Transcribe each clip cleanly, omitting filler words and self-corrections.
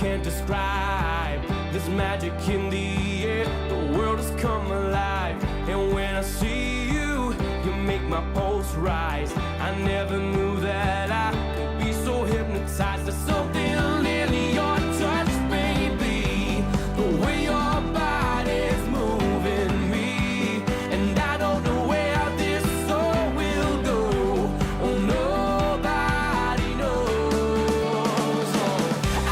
can't describe this magic in the air. The world has come alive, and when I see you, you make my pulse rise. I never knew that I could be so hypnotized. There's something in your touch, baby, the way your body's moving me, and I don't know where this all will go. Oh, nobody knows. Oh,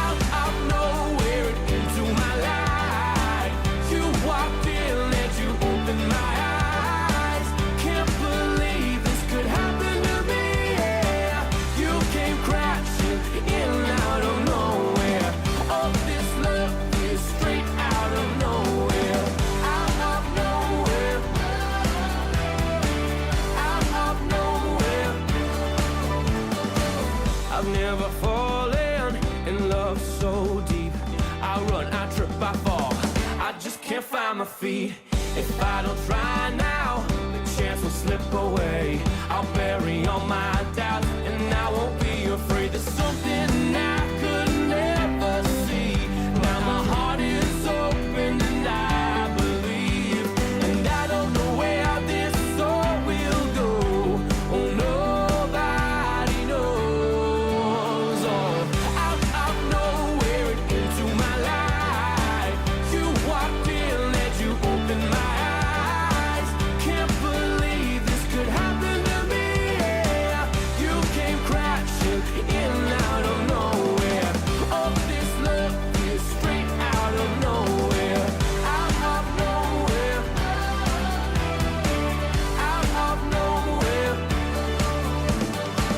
out of nowhere into my life, you walked in and you opened my eyes. Can't believe this could happen to me. Yeah, you came crashing in out of nowhere. Oh, this love is straight out of nowhere. Out of nowhere. Out of nowhere. I've never fallen in love so deep. I run, I trip, I fall. I just can't find my feet. If I don't try now, the chance will slip away. I'll bury all my doubts, and I won't be afraid. There's something I could never see. Now my heart is open and I believe, and I don't know where this all will go. Oh, nobody knows. Oh, out of nowhere into my life, you walked in and you opened my eyes. Can't believe this could happen to me. Yeah, you came crashing in out of nowhere. Oh, this love is straight out of nowhere. Out of nowhere. Out of nowhere.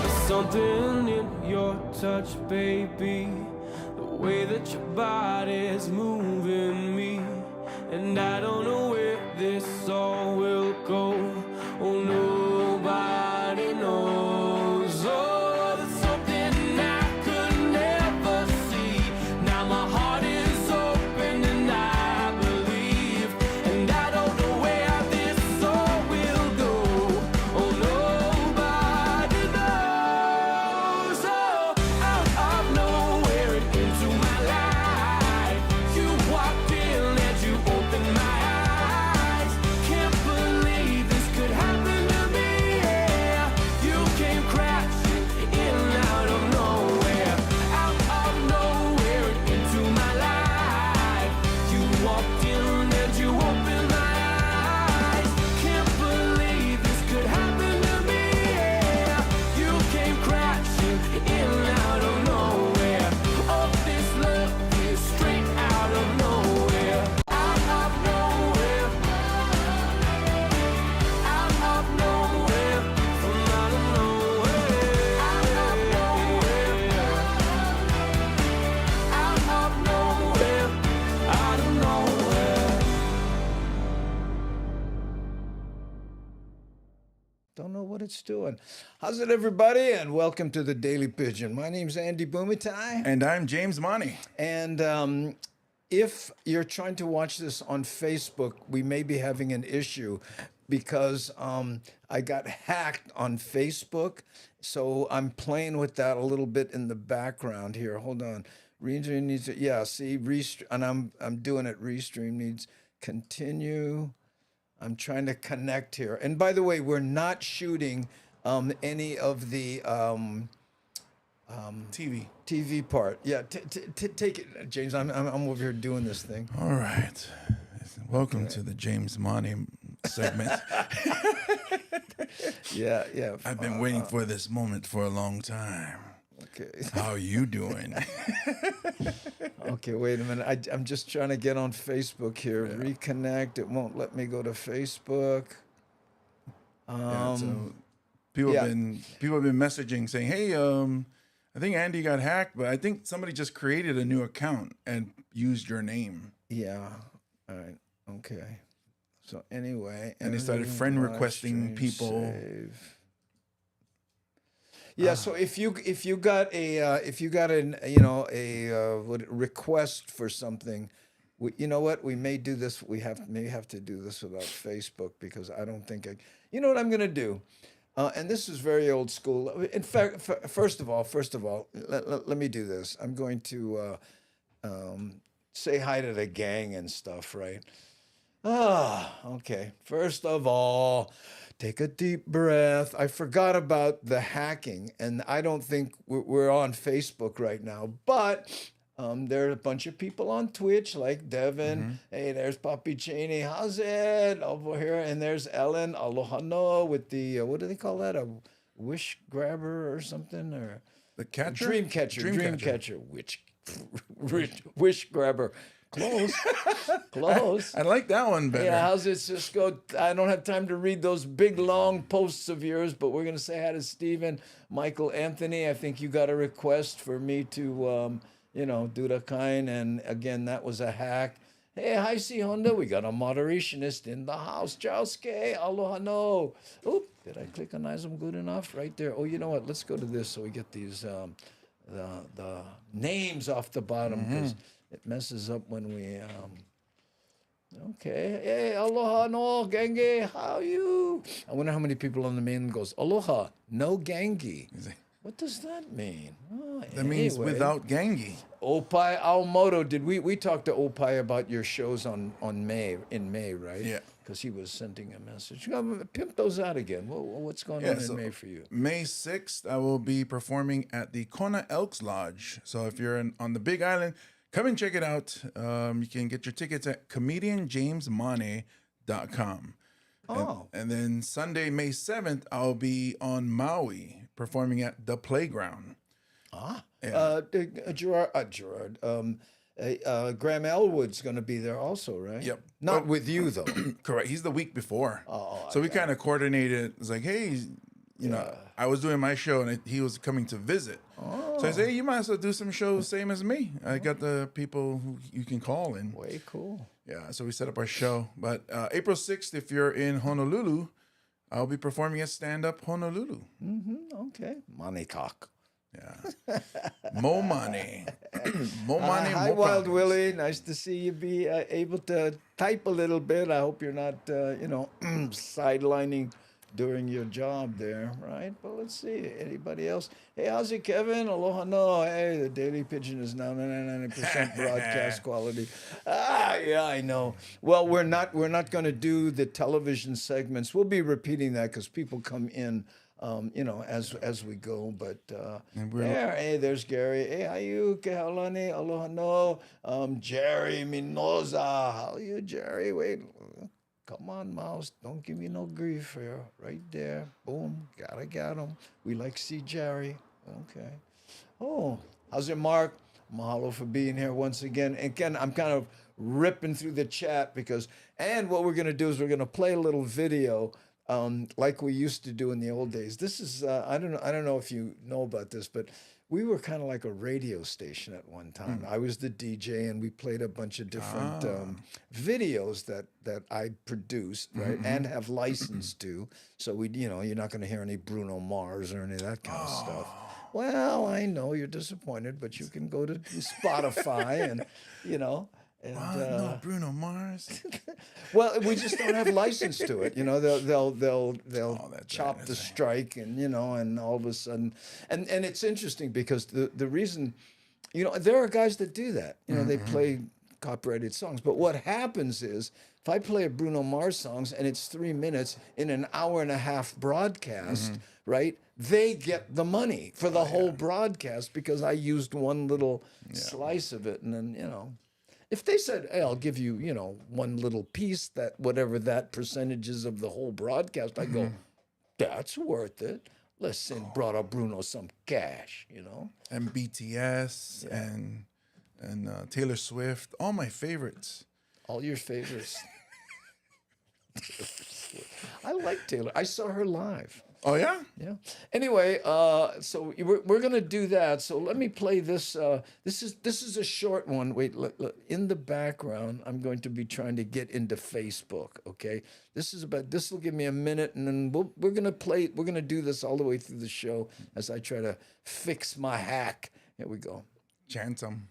There's something in your touch, baby, the way that your body's moving me, and I don't know where this all will go. Oh, nobody knows. Oh, there's something I could never see. Now my heart is open and I believe, and I don't know where this all will go. Oh, nobody knows. Oh, out of nowhere into my life, you walked in and you opened my eyes. Can't believe this could happen to me. Yeah, you came crashing in out of nowhere. Out of nowhere into my life, you walked in and you opened my eyes. Can't believe this could happen to me. Yeah, you came crashing in out of nowhere. Oh, this love is straight out of nowhere. Out of nowhere. Out of nowhere. From out of nowhere. Out of nowhere. Out of nowhere. Out of nowhere. Don't know what it's doing. How's it, everybody? And welcome to the Daily Pigeon. My name's Andy Bumatai. And I'm James Money. And if you're trying to watch this on Facebook, we may be having an issue because I got hacked on Facebook. So I'm playing with that a little bit in the background here. Hold on. Restream needs to, yeah, see, and I'm doing it. Restream needs continue. I'm trying to connect here. And by the way, we're not shooting any of the TV part. Yeah, take it, James. I'm over here doing this thing. All right. Welcome to the James Money segment. Yeah. I've been waiting for this moment for a long time. Okay. How are you doing? Okay, wait a minute. I'm just trying to get on Facebook here. Yeah. Reconnect. It won't let me go to Facebook. So people have been messaging saying, "Hey, I think Andy got hacked, but I think somebody just created a new account and used your name." Yeah. All right. Okay. So anyway, and they started friend requesting people. Save. Yeah, so if you got a request for something, you know what, we may do this. We may have to do this without Facebook because I don't think you know what I'm gonna do, and this is very old school. In fact, first of all, let me do this. I'm going to Say hi to the gang and stuff, right? Okay. First of all, take a deep breath. I forgot about the hacking, and I don't think we're on Facebook right now, but there are a bunch of people on Twitch like Devin. Hey, there's Papi Cheney. How's it over here? And there's Ellen. Aloha no with the, what do they call that? A wish grabber or something? Or The catcher? dream catcher. Wish grabber. Close. Close. I like that one better. Yeah, how's it, Cisco? I don't have time to read those big, long posts of yours, but we're going to say hi to Stephen. Michael Anthony, I think you got a request for me to, do the kind. And again, that was a hack. Hey, hi, C Honda. We got a moderationist in the house. Chowske, aloha no. Oop, did I click on ISM good enough? Right there. Oh, you know what? Let's go to this so we get these, the names off the bottom, because it messes up when we, okay. Hey, aloha no, gangi, how you? I wonder how many people on the main goes, aloha, no gangi. What does that mean? Oh, That means without Gangi. Opai Aomoto, we talked to Opai about your shows in May, right? Yeah. Because he was sending a message. Pimp those out again. What's going on in May for you? May 6th, I will be performing at the Kona Elks Lodge. So if you're on the Big Island, come and check it out. You can get your tickets at comedianjamesmane.com. Oh. And then Sunday, May 7th, I'll be on Maui performing at The Playground. Gerard. Graham Elwood's going to be there also, right? Yep. Not with you, though. Correct. He's the week before. So we kind of coordinated. It's like, hey, you know, I was doing my show and he was coming to visit. So I said, hey, you might as well do some shows same as me. I got the people who you can call in. Way cool. Yeah, so we set up our show. But April 6th, if you're in Honolulu, I'll be performing at Stand Up Honolulu. Okay. Money cock. Yeah. Mo money. Mo money, Hi, mo Wild problems. Willie. Nice to see you be able to type a little bit. I hope you're not, sidelining during your job there, right? Well, let's see. Anybody else? Hey, how's it, Kevin? Aloha no. Hey, the Daily Pigeon is now 99% broadcast quality. Yeah, I know. Well, we're not going to do the television segments. We'll be repeating that because people come in. As we go, but hey, there's Gary. Hey, how you? Kehalani, aloha no. Jerry Minoza, how you, Jerry? Wait, come on, Mouse, don't give me no grief here. Right there, boom, got him. We like to see Jerry. Okay. Oh, how's it, Mark? Mahalo for being here once again. And again, I'm kind of ripping through the chat and what we're gonna do is we're gonna play a little video. Like we used to do in the old days. This is I don't know if you know about this, but we were kind of like a radio station at one time. I was the DJ, and we played a bunch of different videos that I produced, right, and have licensed to. So you're not going to hear any Bruno Mars or any of that kind of stuff. Well, I know you're disappointed, but you can go to Spotify and And, no, Bruno Mars. Well, we just don't have license to it. They'll chop the strike, and and all of a sudden, and it's interesting because the reason, there are guys that do that. They play copyrighted songs, but what happens is if I play a Bruno Mars songs and it's 3 minutes in an hour and a half broadcast, right? They get the money for the whole broadcast because I used one little slice of it, and then if they said, hey, I'll give you, one little piece, that whatever that percentage is of the whole broadcast, I go, that's worth it. Let's send brother Bruno some cash, And BTS and Taylor Swift, all my favorites. All your favorites. I like Taylor. I saw her live. Oh, yeah? Yeah. Anyway, so we're going to do that. So let me play this. This is a short one. Wait, look, in the background, I'm going to be trying to get into Facebook, okay? This will give me a minute, and then we're going to do this all the way through the show as I try to fix my hack. Here we go. Chant them.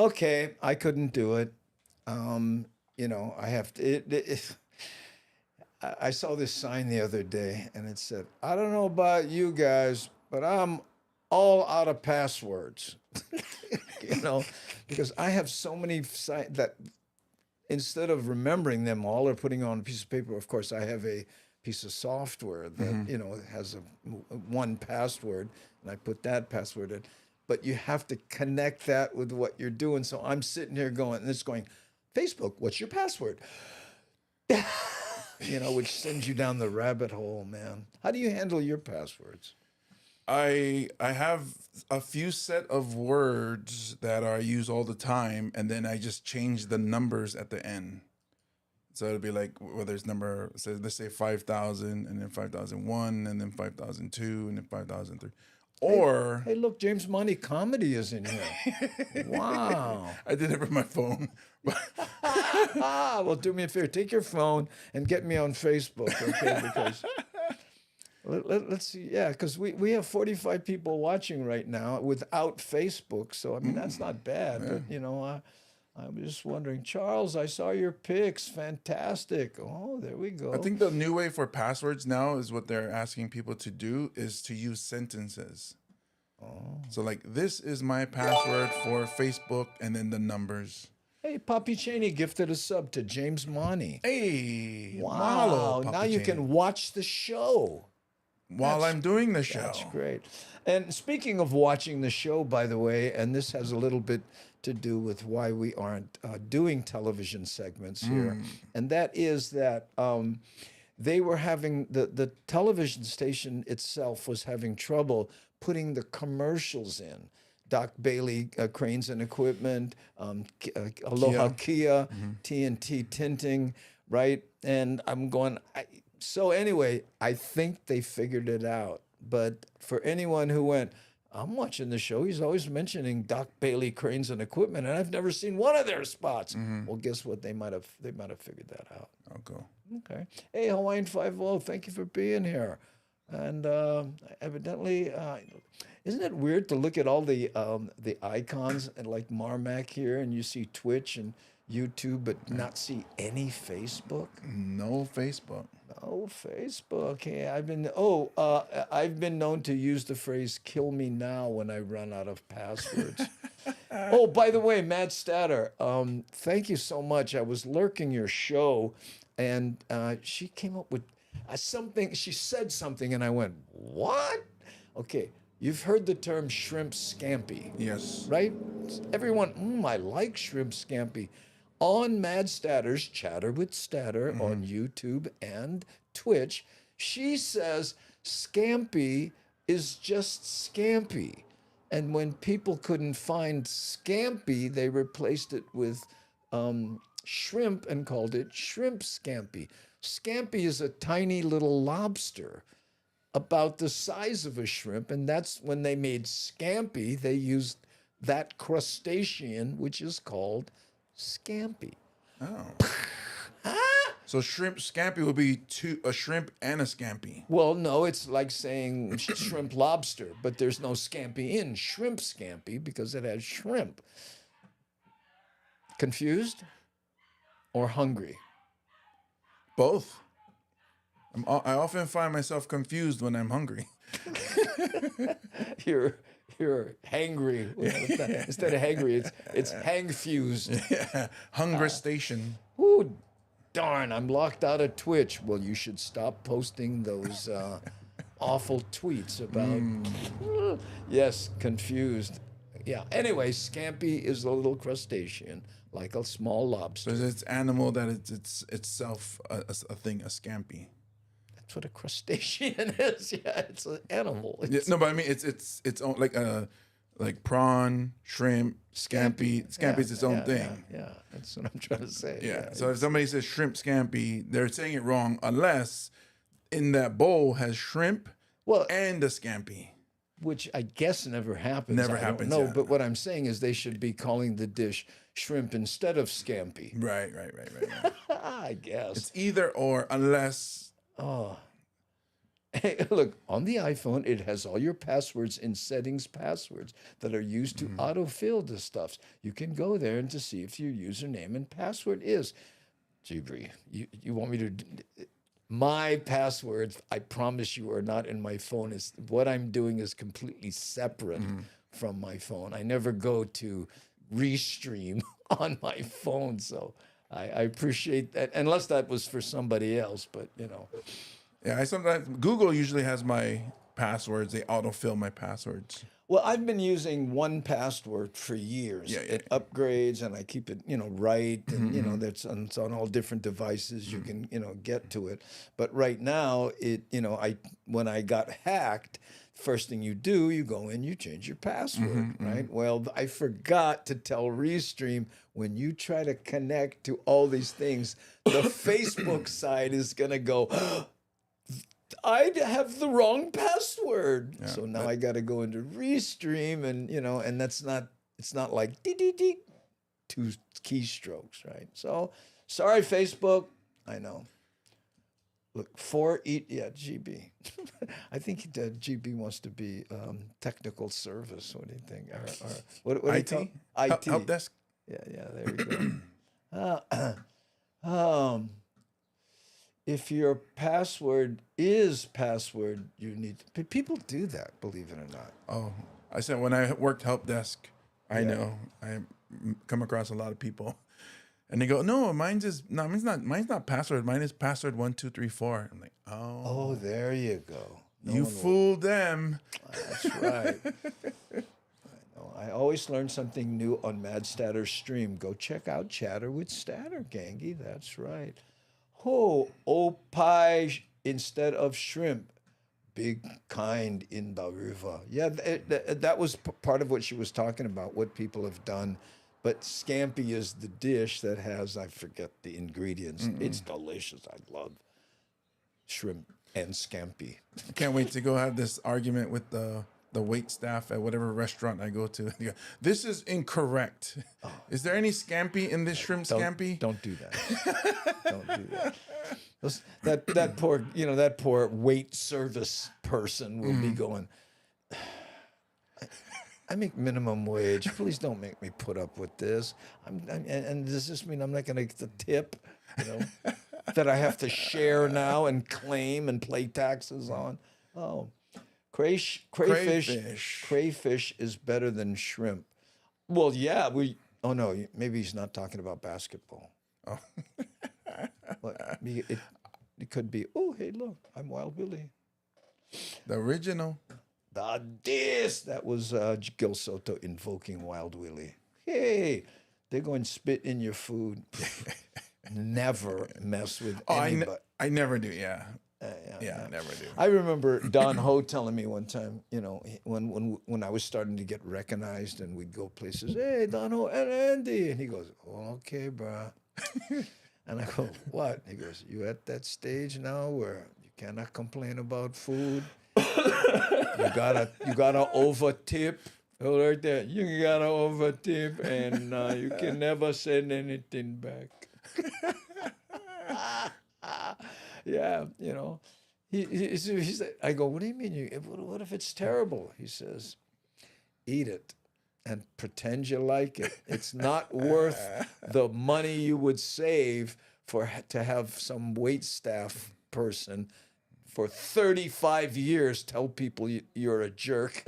Okay, I couldn't do it. I have to. I saw this sign the other day, and it said, "I don't know about you guys, but I'm all out of passwords." you know, because I have so many that instead of remembering them all or putting on a piece of paper, of course, I have a piece of software that has one password, and I put that password in. But you have to connect that with what you're doing. So I'm sitting here going, and it's going, Facebook, what's your password? Which sends you down the rabbit hole, man. How do you handle your passwords? I have a few set of words that I use all the time, and then I just change the numbers at the end. So it'll be like whether it's number, let's say 5,000, and then 5,001, and then 5,002, and then 5,003. Or hey, look, James Money Comedy is in here. Wow. I did it from my phone. Well, do me a favor. Take your phone and get me on Facebook, okay? Because let's see. Yeah, because we have 45 people watching right now without Facebook. So, I mean, that's not bad. Yeah. But, I was just wondering, Charles, I saw your pics. Fantastic. Oh, there we go. I think the new way for passwords now is what they're asking people to do is to use sentences. Oh. So like, this is my password for Facebook, and then the numbers. Hey, Papi Cheney gifted a sub to James Money. Hey, wow. Mahalo, now you can watch the show. While I'm doing the show. That's great. And speaking of watching the show, by the way, and this has a little bit to do with why we aren't doing television segments here, and that is that they were having, the television station itself was having trouble putting the commercials in. Doc Bailey Cranes and Equipment, Aloha Kia, TNT Tinting, right? And I'm going, so anyway, I think they figured it out. But for anyone who went, I'm watching the show, he's always mentioning Doc Bailey Cranes and Equipment, and I've never seen one of their spots. Well, guess what? They might have figured that out. Okay. Hey, Hawaiian 5-0, thank you for being here. And evidently, isn't it weird to look at all the icons and like Marmac here, and you see Twitch and YouTube, but not see any Facebook? No Facebook. No Facebook. Hey, I've been known to use the phrase "kill me now" when I run out of passwords. Oh, by the way, Matt Statter, thank you so much. I was lurking your show, and she came up with something. She said something, and I went, "What?" Okay, you've heard the term shrimp scampi. Yes. Right? Everyone, I like shrimp scampi. On Mad Statter's Chatter with Statter on YouTube and Twitch, she says scampi is just scampi. And when people couldn't find scampi, they replaced it with shrimp and called it shrimp scampi. Scampi is a tiny little lobster about the size of a shrimp, and that's when they made scampi, they used that crustacean, which is called scampi. Oh. So shrimp scampi would be a shrimp and a scampi. Well, no, it's like saying shrimp lobster, but there's no scampi in shrimp scampi because it has shrimp. Confused or hungry? Both. I often find myself confused when I'm hungry. You're hangry. Instead of hangry, it's hang-fused. Yeah. Hunger station. Ooh, darn, I'm locked out of Twitch. Well, you should stop posting those awful tweets about, yes, confused. Yeah, anyway, scampi is a little crustacean, like a small lobster. So it's animal that it's itself a thing, a scampi. That's what a crustacean is. Yeah, it's an animal. Yeah, no, but I mean it's own, like prawn, shrimp, scampi. Scampi is its own thing. Yeah, that's what I'm trying to say. Yeah. So if somebody says shrimp scampi, they're saying it wrong unless in that bowl has shrimp and a scampi. Which I guess never happens. Never happens. No, but what I'm saying is they should be calling the dish shrimp instead of scampi. Right. I guess. It's either or unless. Oh. Hey, look, on the iPhone, it has all your passwords in settings passwords that are used to autofill the stuff. You can go there and to see if your username and password is. Jibri, you want me to? My passwords, I promise you, are not in my phone. Is what I'm doing is completely separate from my phone. I never go to Restream on my phone, so I appreciate that. Unless that was for somebody else, but you know. Yeah, I sometimes Google usually has my passwords. They autofill my passwords. Well, I've been using one password for years. Yeah, yeah, It upgrades, and I keep it, right, and it's on all different devices. You can, get to it. But right now, when I got hacked, first thing you do, you go in, you change your password, right? Well, I forgot to tell Restream when you try to connect to all these things, the Facebook side is gonna go. I have the wrong password. Yeah, so now I got to go into Restream and, and it's not like dee, 2 keystrokes, right? So sorry, Facebook. I know. Look, GB. I think GB wants to be technical service. What do you think? Or what IT? do you call IT? Help desk? Yeah, there we go. If your password is password, you need to, people do that, believe it or not. Oh, I said when I worked help desk, I know I come across a lot of people, and they go, "No, mine's not password. Mine is password 1234." I'm like, "Oh, there you go. You fooled them." That's right. I always learn something new on Mad Statter Stream. Go check out Chatter with Statter, Gangy. That's right. Pie instead of shrimp. Big kind in the river. Yeah, that was part of what she was talking about, what people have done. But scampi is the dish that has, I forget the ingredients. It's delicious. I love shrimp and scampi. Can't wait to go have this argument with the wait staff at whatever restaurant I go to. This is incorrect. Is there any scampi in this shrimp scampi? Don't do that. Don't do that. That poor wait service person will be going, I make minimum wage. Please don't make me put up with this. And does this mean I'm not going to get the tip? That I have to share now and claim and pay taxes on? Oh. Crayfish is better than shrimp. Well, yeah, maybe he's not talking about basketball. Oh. But it could be, oh, hey, look, I'm Wild Willie. The original. That was Gil Soto invoking Wild Willie. Hey, they're going to spit in your food. Never mess with anybody. I never do, yeah. I never do. I remember Don Ho telling me one time, when I was starting to get recognized and we'd go places, hey, Don Ho and Andy. And he goes, okay, brah. And I go, what? He goes, you at that stage now where you cannot complain about food? You gotta over tip. Oh, right there. You gotta over tip and you can never send anything back. Yeah, he said, I go, what do you mean? What if it's terrible? He says, eat it and pretend you like it. It's not worth the money you would save to have some wait staff person for 35 years tell people you're a jerk.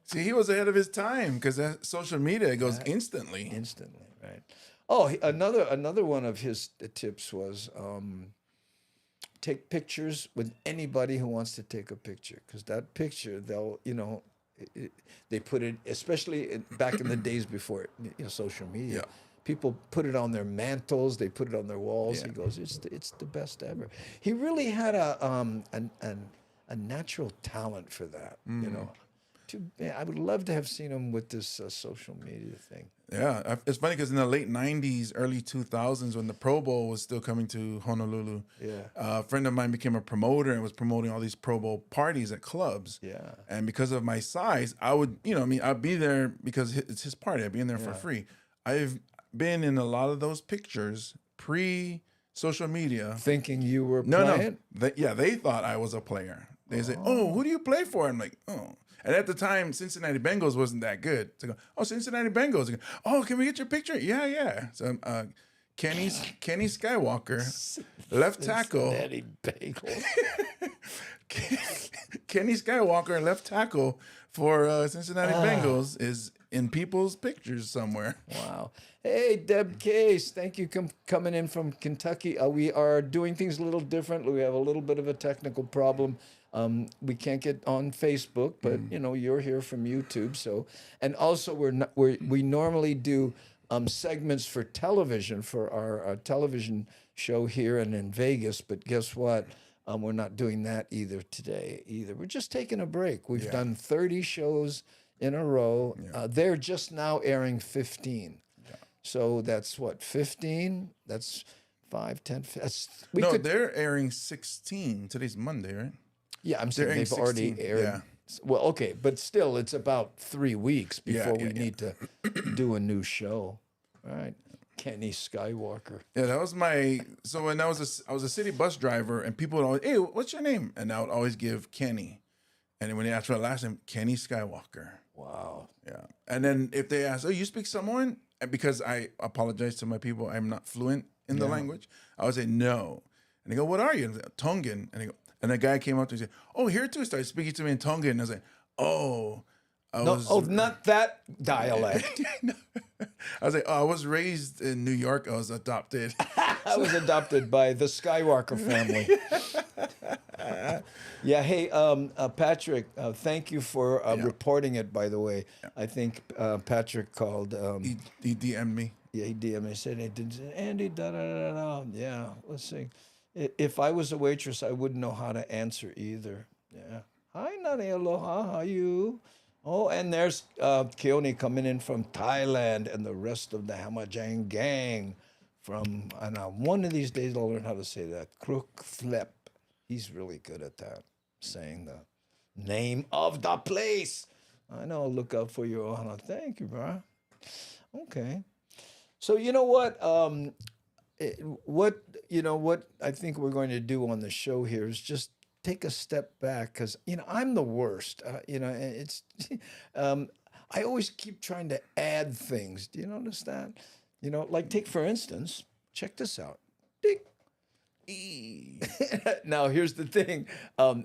See, he was ahead of his time because social media goes instantly. Instantly, right. Oh, another one of his tips was take pictures with anybody who wants to take a picture, because that picture they put it, especially back in the days before social media. Yeah. People put it on their mantles, they put it on their walls. Yeah. He goes, it's the best ever. He really had a natural talent for that. I would love to have seen him with this social media thing. Yeah, it's funny because in the late 90s, early 2000s, when the Pro Bowl was still coming to Honolulu, a friend of mine became a promoter and was promoting all these Pro Bowl parties at clubs. Yeah. And because of my size, I would, I'd be there because it's his party. I'd be in there for free. I've been in a lot of those pictures pre-social media. Thinking you were playing? No. They thought I was a player. They say, "Oh, who do you play for?" I'm like, "Oh." And at the time, Cincinnati Bengals wasn't that good. So I go, "Oh, Cincinnati Bengals." I go, "Oh, can we get your picture?" Yeah, yeah. So Kenny Skywalker, left tackle. Cincinnati Bengals. Kenny Skywalker, left tackle for Cincinnati Bengals, is in people's pictures somewhere. Wow. Hey, Deb Case, thank you coming in from Kentucky. We are doing things a little differently. We have a little bit of a technical problem. We can't get on Facebook, but you know you're here from YouTube. So, and also we normally do segments for television for our television show here and in Vegas. But guess what? We're not doing that either today either. We're just taking a break. We've done 30 shows in a row. They're just now airing 15. So that's what, 15? That's 5, 10. They're airing 16. Today's Monday, right? Yeah, I'm saying they've already aired. Yeah. Well, okay, but still, it's about 3 weeks before we need to do a new show. All right. Kenny Skywalker. Yeah, that was so when I was a city bus driver, and people would always, "Hey, what's your name?" And I would always give Kenny. And then when they asked for the last name, Kenny Skywalker. Wow. Yeah. And then if they ask, "Oh, you speak Samoan?" And because I apologize to my people, I'm not fluent in the language. I would say no. And they go, "What are you?" And I say, "Tongan." And the guy came up to me and said, "Oh, here too." Started speaking to me in Tongan. And I was like, "Oh." Not that dialect. I was like, "Oh, I was raised in New York. I was adopted." I was adopted by the Skywalker family. Yeah. Hey, Patrick, thank you for reporting it, by the way. I think Patrick called. He DM'd me. Yeah, he DM'd me. Said, "Hey, Andy, da-da-da-da." Yeah, let's see. If I was a waitress, I wouldn't know how to answer either. Yeah. Hi, Nani, aloha. How are you? Oh, and there's Keone coming in from Thailand and the rest of the Hamajang gang from, and one of these days I'll learn how to say that, Crook Flip. He's really good at that, saying the name of the place. I know, look out for your honor. Thank you, bro. Okay. So you know what? What I think we're going to do on the show here is just take a step back, because I'm the worst. It's I always keep trying to add things. Do you notice that? Like take for instance, check this out. Dick. Now here's the thing.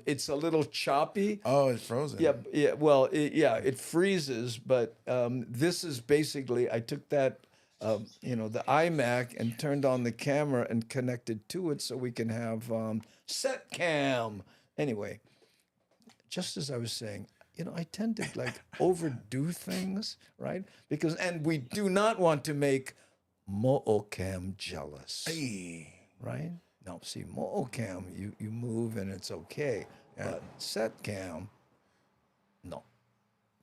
It's a little choppy. Oh, it's frozen. Yeah. Well, it freezes. But this is basically I took that. The iMac and turned on the camera and connected to it so we can have set cam. Anyway, just as I was saying, I tend to overdo things, right? And we do not want to make Mo'ocam jealous, right? No, see, Mo'ocam, you move and it's okay. But set cam, no.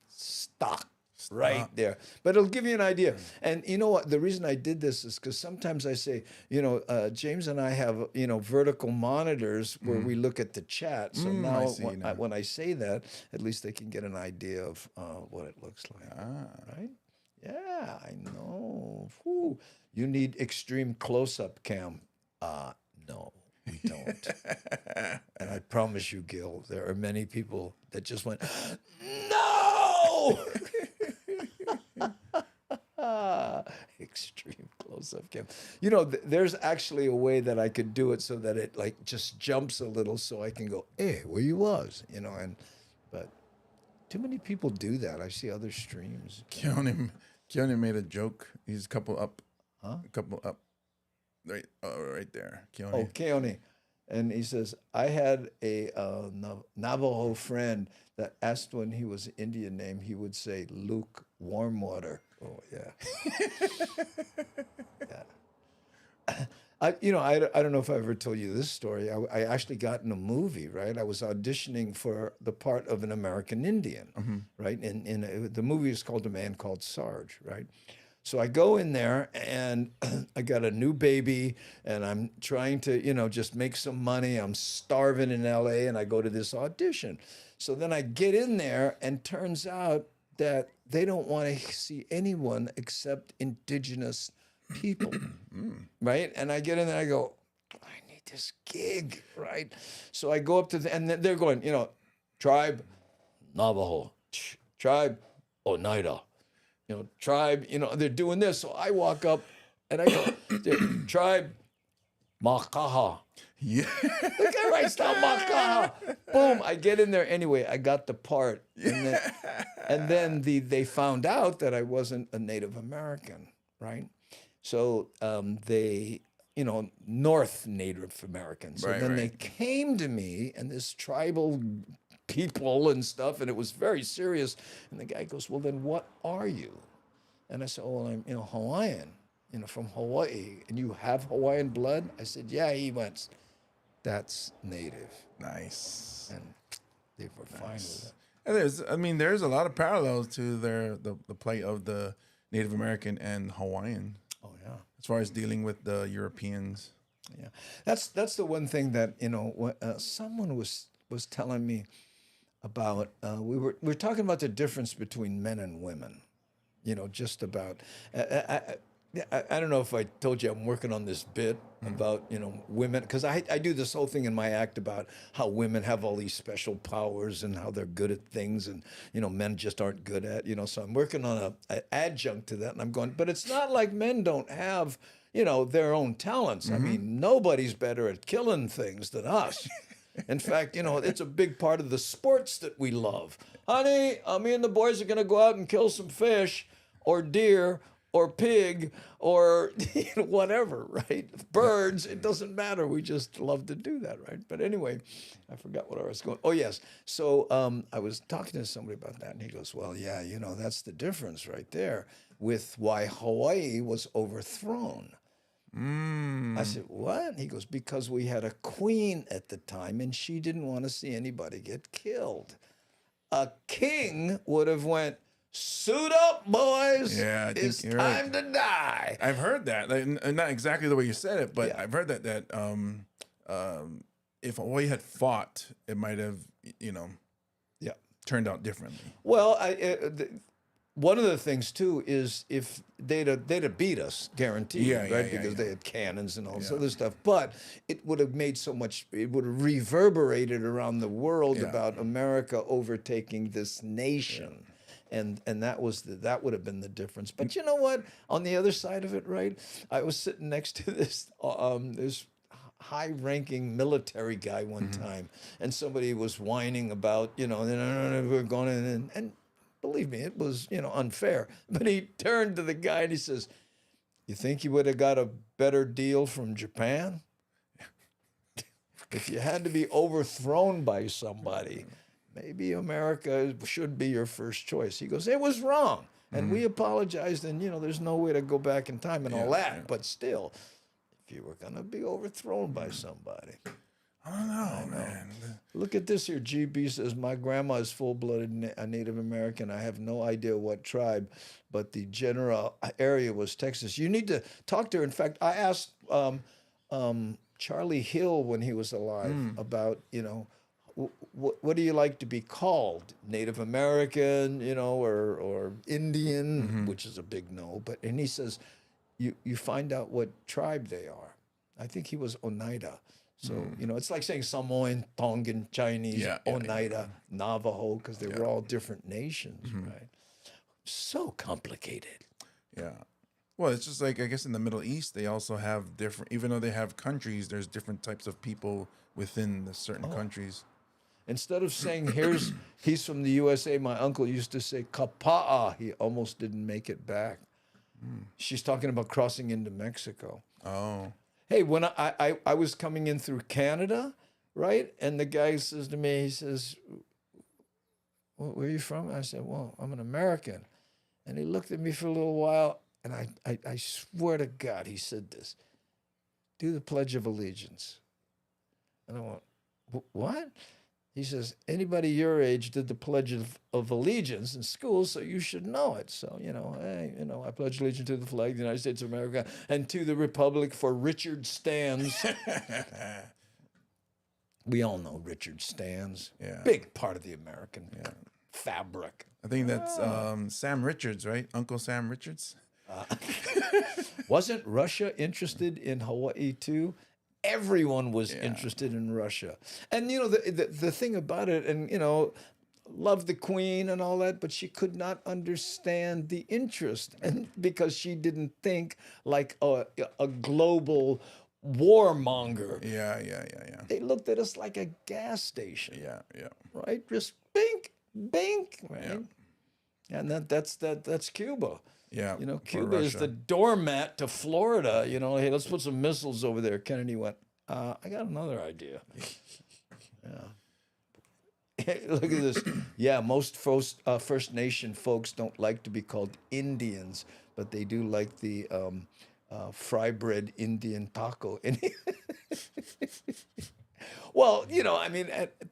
Stock. Right there. But it'll give you an idea. And you know what? The reason I did this is because sometimes I say, James and I have, vertical monitors where we look at the chat. So now when I say that, at least they can get an idea of what it looks like. Right? Yeah, I know. Whew. You need extreme close-up cam. No, we don't. And I promise you, Gil, there are many people that just went, no! Extreme close-up cam. There's actually a way that I could do it so that it just jumps a little, so I can go, "Hey, where you was?" But too many people do that. I see other streams. Keone made a joke. He's a couple up. Huh? A couple up. Right there. Keone. Oh, Keone. And he says, I had a Navajo friend that asked when he was Indian name, he would say Luke Warmwater. Oh, yeah. Yeah. I don't know if I ever told you this story. I actually got in a movie, right? I was auditioning for the part of an American Indian, right? And the movie is called A Man Called Sarge, right? So I go in there and I got a new baby and I'm trying to, just make some money. I'm starving in LA and I go to this audition. So then I get in there and turns out that they don't want to see anyone except indigenous people, right? And I get in there and I go, I need this gig, right? So I go up to and they're going, tribe Navajo, tribe Oneida, tribe, they're doing this. So I walk up and I go, tribe Makaha. Yeah. The guy writes down Makaha. Boom, I get in there anyway. I got the part. And then they found out that I wasn't a Native American, right? So they, North Native Americans. And then they came to me and this tribal people and stuff, and it was very serious. And the guy goes, well, then what are you? And I said, oh, well, I'm, Hawaiian, from Hawaii. And you have Hawaiian blood? I said, yeah. He went, that's Native. Nice. And they were fine with it. And there's a lot of parallels to the plight of the Native American and Hawaiian. Oh yeah. As far as dealing with the Europeans. Yeah, that's the one thing that someone was telling me about. We were talking about the difference between men and women. Just about. I don't know if I told you I'm working on this bit about women, because I do this whole thing in my act about how women have all these special powers and how they're good at things and men just aren't good at so I'm working on an adjunct to that, and I'm going, but it's not like men don't have their own talents. I mean, nobody's better at killing things than us. In fact, it's a big part of the sports that we love. Honey, me and the boys are going to go out and kill some fish or deer or pig or whatever, right? Birds, it doesn't matter. We just love to do that, right? But anyway, I forgot what I was going. Oh, yes. So I was talking to somebody about that, and he goes, well, yeah, that's the difference right there with why Hawaii was overthrown. I said, what? He goes, because we had a queen at the time, and she didn't want to see anybody get killed. A king would have went, suit up, boys. Yeah, I think it's you're time right. to die. I've heard that. Not exactly the way you said it, but I've heard that if Hawaii had fought, it might have, turned out differently. Well, one of the things too is if they'd have beat us, guaranteed, because they had cannons and all this other stuff. But it would have made so much. It would have reverberated around the world about America overtaking this nation. And that would have been the difference. But you know what? On the other side of it, right? I was sitting next to this high-ranking military guy one time, and somebody was whining about we're going in, and believe me, it was unfair. But he turned to the guy and he says, "You think you would have got a better deal from Japan if you had to be overthrown by somebody?" Maybe America should be your first choice. He goes, it was wrong. And we apologized, and, there's no way to go back in time and all that. Yeah. But still, if you were going to be overthrown by somebody. I don't know, man. Look at this here. GB says, my grandma is full-blooded Native American. I have no idea what tribe, but the general area was Texas. You need to talk to her. In fact, I asked Charlie Hill when he was alive about, what do you like to be called? Native American, or Indian, which is a big no. And he says, you find out what tribe they are. I think he was Oneida. So, it's like saying Samoan, Tongan, Chinese, Oneida, Navajo, because they were all different nations, right? So complicated. Yeah. Well, it's just like, I guess in the Middle East, they also have different, even though they have countries, there's different types of people within the certain countries. Instead of saying, he's from the USA, my uncle used to say, kapa'a. He almost didn't make it back. She's talking about crossing into Mexico. Oh. Hey, when I was coming in through Canada, right? And the guy says to me, he says, where are you from? I said, well, I'm an American. And he looked at me for a little while, and I swear to God, he said this, do the Pledge of Allegiance. And I went, what? He says, anybody your age did the Pledge of Allegiance in school, so you should know it. So, hey, I pledge allegiance to the flag of the United States of America and to the republic for Richard stands. We all know Richard stands. Yeah. Big part of the American fabric. I think that's Sam Richards, right? Uncle Sam Richards. Wasn't Russia interested in Hawaii too? everyone was interested in Russia. And the thing about it, and loved the Queen and all that, but she could not understand the interest, and because she didn't think like a global warmonger. Yeah. They looked at us like a gas station. Yeah. Right? Just bink, bink, right? And that's Cuba. Yeah. Cuba is the doormat to Florida. Hey, let's put some missiles over there. Kennedy went, I got another idea. Look at this. Yeah, most First Nation folks don't like to be called Indians, but they do like the fry bread Indian taco. Well,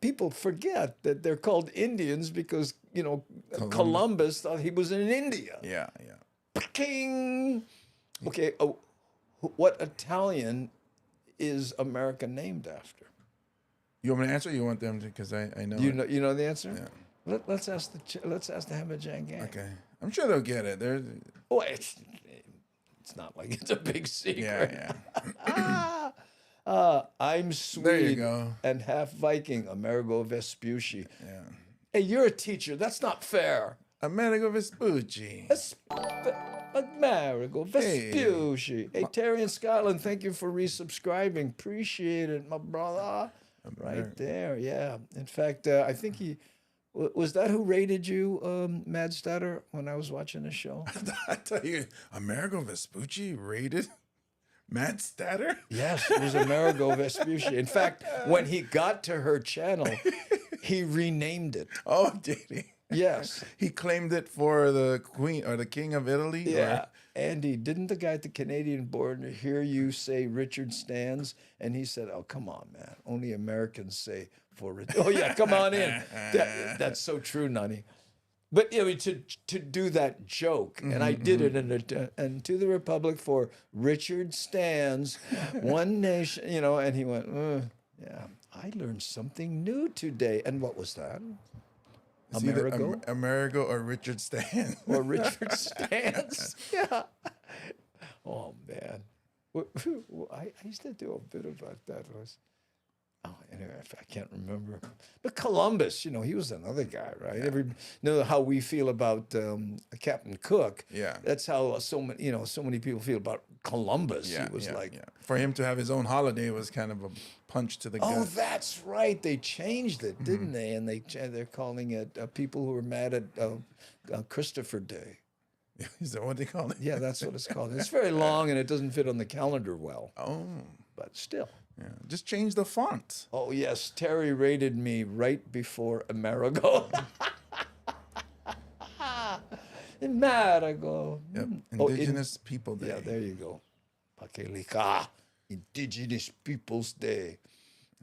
people forget that they're called Indians because, Columbus thought he was in India. Yeah. King. Okay, what Italian is America named after? You want me to answer? Or you want them to? Because I know. You know the answer. Yeah. Let's ask the Hamajang gang. Okay. I'm sure they'll get it. They're. Oh, it's not like it's a big secret. Yeah. I'm Swede There you go. and half Viking, Amerigo Vespucci. Yeah. Hey, you're a teacher. That's not fair. Amerigo Vespucci. Amerigo Vespucci. Hey, Terry in Scotland, thank you for resubscribing. Appreciate it, my brother. Right there, yeah. In fact, I think was that who rated you, Mad Statter, when I was watching the show? I tell you, Amerigo Vespucci rated Mad Statter? Yes, it was Amerigo Vespucci. In fact, when he got to her channel, he renamed it. Oh, did he? Yes. He claimed it for the Queen or the King of Italy? Yeah. Andy, didn't the guy at the Canadian border hear you say Richard Stands? And he said, oh, come on, man. Only Americans say for Richard. Oh, yeah, come on in. That's so true, Nani. But to do that joke, and I did it, and to the Republic for Richard Stands, one nation, and he went, yeah, I learned something new today. And what was that? It's Amerigo? Amerigo or Richard Stans. Or Richard Stans. Yeah. Oh, man. I used to do a bit about that. Anyway, I can't remember. But Columbus, he was another guy, right? Yeah. You know how we feel about Captain Cook. Yeah. That's how so many people feel about Columbus. Yeah, He was for him to have his own holiday was kind of a punch to the gut. Oh, that's right. They changed it, didn't they? And they're calling it people who were mad at Christopher Day. Is that what they call it? Yeah, that's what it's called. It's very long and it doesn't fit on the calendar well. Oh. But still. Yeah. Just change the font. Oh, yes. Terry rated me right before Amerigo. Amerigo. Yep. Indigenous People Day. Yeah, there you go. Pakelika. Indigenous Peoples Day.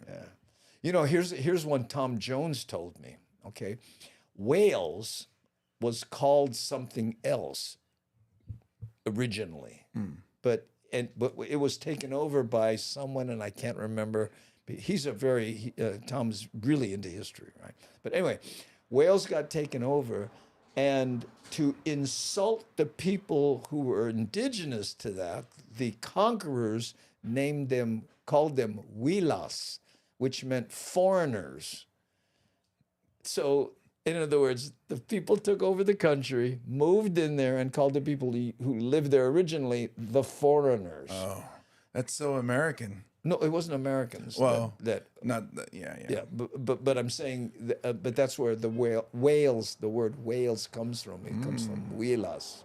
Yeah. Here's one Tom Jones told me. Okay. Wales was called something else originally. But it was taken over by someone, and I can't remember. He's Tom's really into history, right? But anyway, Wales got taken over, and to insult the people who were indigenous to that, the conquerors called them Wilas, which meant foreigners. So, in other words, the people took over the country, moved in there, and called the people who lived there originally the foreigners. Oh, that's so American. No, it wasn't Americans. Well, Yeah, but I'm saying, but that's where the Wales, the word Wales comes from. It comes from Wilas.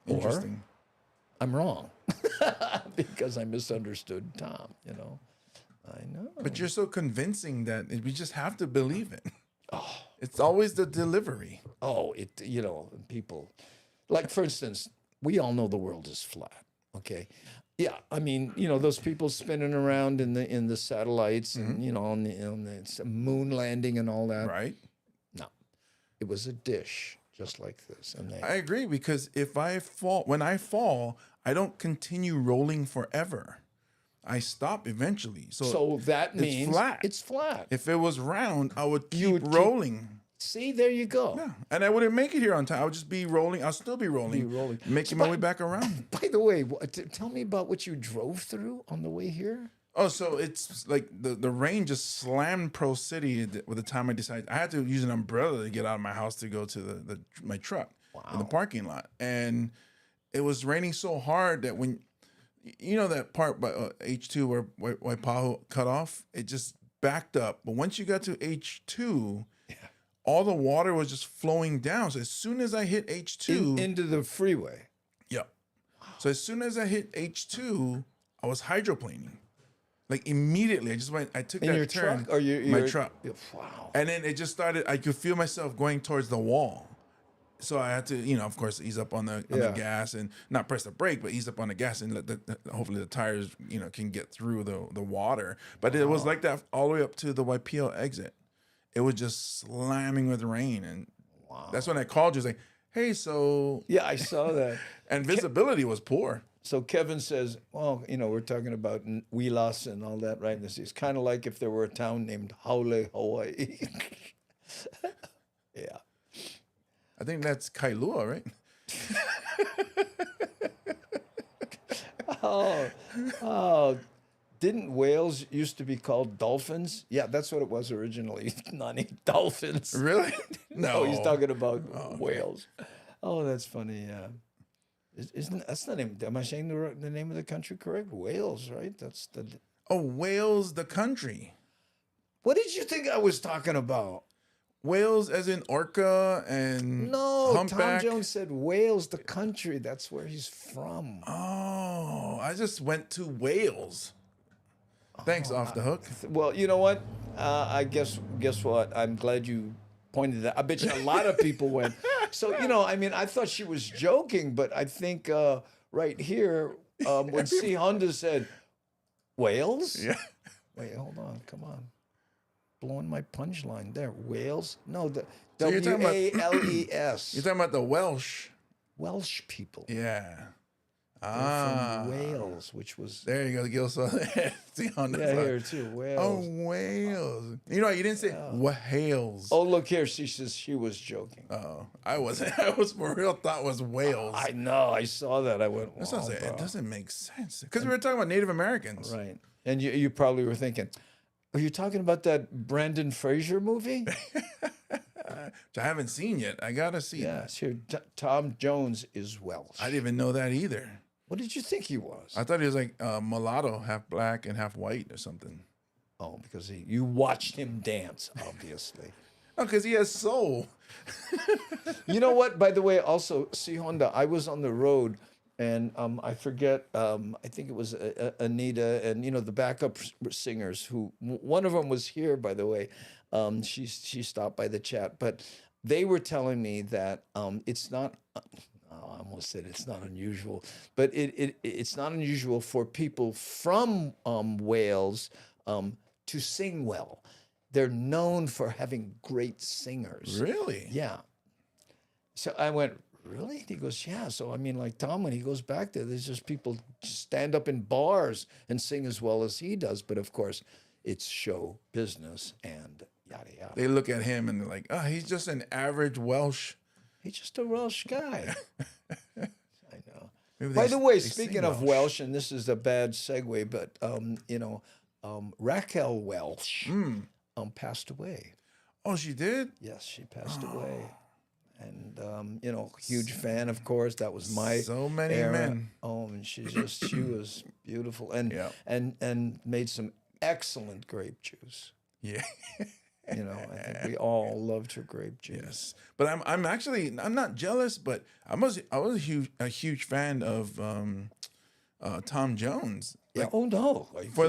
Interesting. Or I'm wrong because I misunderstood Tom. I know. But you're so convincing that we just have to believe it. Oh, it's always the delivery. Oh, people, like for instance, we all know the world is flat. Okay, yeah, I mean, those people spinning around in the satellites and on the moon landing and all that. Right. No, it was a dish just like this. And I agree, because when I fall, I don't continue rolling forever. I stop eventually. So that means it's flat. It's flat. If it was round, I would keep rolling. See, there you go. Yeah, and I wouldn't make it here on time. I would just be rolling. I'll still be rolling, making my way back around. By the way, tell me about what you drove through on the way here. Oh, so it's like the rain just slammed Pro City with the time I decided I had to use an umbrella to get out of my house to go to my truck in the parking lot, and it was raining so hard that when you know that part by H2 where Waipahu cut off, it just backed up. But once you got to H2, all the water was just flowing down. So as soon as I hit H2 into the freeway. Yeah. So as soon as I hit H2, I was hydroplaning. Like immediately, I took in that your turn. Truck or my truck. Wow. And then it just started. I could feel myself going towards the wall. So I had to, of course, ease up on the gas and not press the brake, but ease up on the gas and let hopefully the tires, can get through the water. But it was like that all the way up to the Waipio exit. It was just slamming with rain, and that's when I called you. Like, hey, so yeah, I saw that. And visibility was poor. So Kevin says, well, we're talking about Wilas and all that, right? And it's kind of like if there were a town named Haole, Hawaii. Yeah. I think that's Kailua, right? Oh, didn't whales used to be called dolphins? Yeah, that's what it was originally. Nani, dolphins. Really? No, he's talking about whales. Oh, that's funny. Yeah. Isn't that's the name? Am I saying the name of the country correct? Wales, right? That's the. Oh, Wales, the country. What did you think I was talking about? Wales, as in orca and no. humpback? Tom Jones said Wales, the country. That's where he's from. Oh, I just went to Wales. Thanks, off the hook. Well, you know what? I guess what? I'm glad you pointed that. I bet you a lot of people went. So I thought she was joking, but I think right here when C Honda said Wales. Yeah. Wait, hold on. Come on. Blowing my punchline there. Wales? No, the So you're talking about- Wales. You're talking about the Welsh. Welsh people. Yeah. From Wales, which was There you go, Gil. So see on the side. here too. Wales. Oh, Wales. You didn't say Wales. Oh, look here. She says she was joking. Oh, I wasn't. I was for real. Thought it was Wales. I know. I saw that. I went. That sounds wow, like, bro. it doesn't make sense because we were talking about Native Americans. Right. And you probably were thinking, are you talking about that Brendan Fraser movie? Which I haven't seen yet. I gotta see. Yes. Here, Tom Jones is Welsh. I didn't even know that either. What did you think he was? I thought he was like mulatto, half black and half white or something. Oh, because you watched him dance, obviously. Oh, because he has soul. You know what? By the way, also, C Honda, I was on the road, and I forget. I think it was Anita and the backup singers. Who one of them was here, by the way. She stopped by the chat, but they were telling me that it's not. I almost said it's not unusual, but it's not unusual for people from Wales to sing well. They're known for having great singers. Really? Yeah. So I went, really? And he goes, yeah. So like Tom, when he goes back there, there's just people stand up in bars and sing as well as he does. But of course, it's show business and yada yada. They look at him and they're like, oh, he's just an average Welsh. He's just a Welsh guy. I know. Maybe By the way, they speaking sing of Welsh, and this is a bad segue, but Raquel Welsh passed away. Oh, she did? Yes, she passed away. And huge fan, of course. That was my So many era. men. Oh, and she was beautiful and Yeah. and made some excellent grape juice. Yeah. I think we all loved her grape juice. Yes, but I'm not jealous, but I was a huge fan of Tom Jones. Yeah. Oh no. For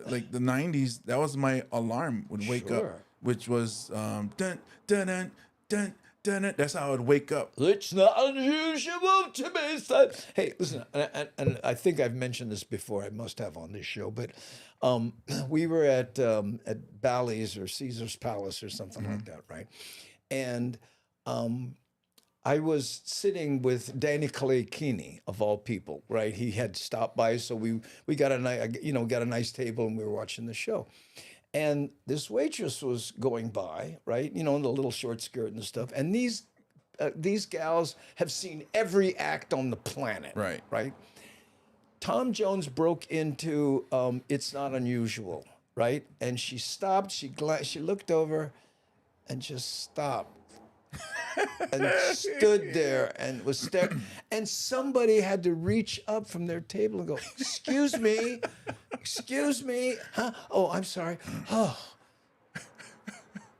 like the 90s, that was my alarm would wake up, Sure. which was dun dun dun dun dun. That's how I would wake up. It's not unusual to be said. Hey, listen, and I think I've mentioned this before. I must have on this show, but we were at Bally's or Caesar's Palace or something like that, right? And I was sitting with Danny Kalekini, of all people, right? He had stopped by, so we got a nice table and we were watching the show. And this waitress was going by, right? You know, in the little short skirt and stuff. And these gals have seen every act on the planet, Right. Right. Tom Jones broke into It's Not Unusual, right? And she stopped. She looked over, and just stopped. And stood there and was staring. And somebody had to reach up from their table and go, excuse me, huh? Oh, I'm sorry. Oh.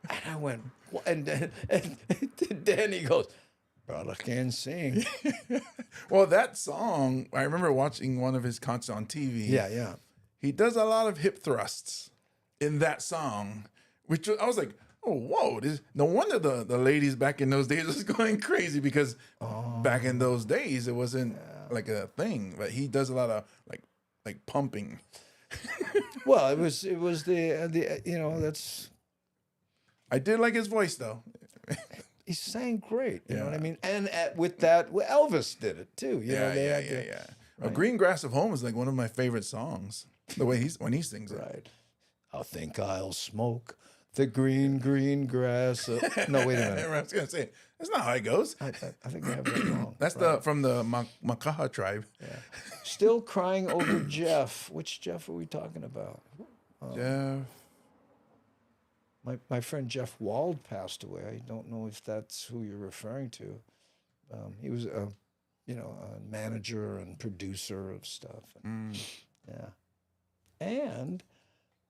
And I went, and Danny goes, brother can't sing. Well, that song, I remember watching one of his concerts on TV. Yeah. He does a lot of hip thrusts in that song, which I was like, oh, whoa. No wonder the ladies back in those days was going crazy, because back in those days, it wasn't like a thing. But he does a lot of like pumping. Well, it was the you know, that's. I did like his voice, though. He sang great, you know what I mean? And with that, Elvis did it too. You know, Yeah. Green Grass of Home is like one of my favorite songs. The way when he sings it. Right. I think I'll smoke the green grass. No, wait a minute. I was gonna say that's not how it goes. I think I have that wrong. That's from the Makaha tribe. Yeah. Still crying over Jeff. Which Jeff are we talking about? Jeff. My friend Jeff Wald passed away. I don't know if that's who you're referring to. He was a manager and producer of stuff. Yeah. And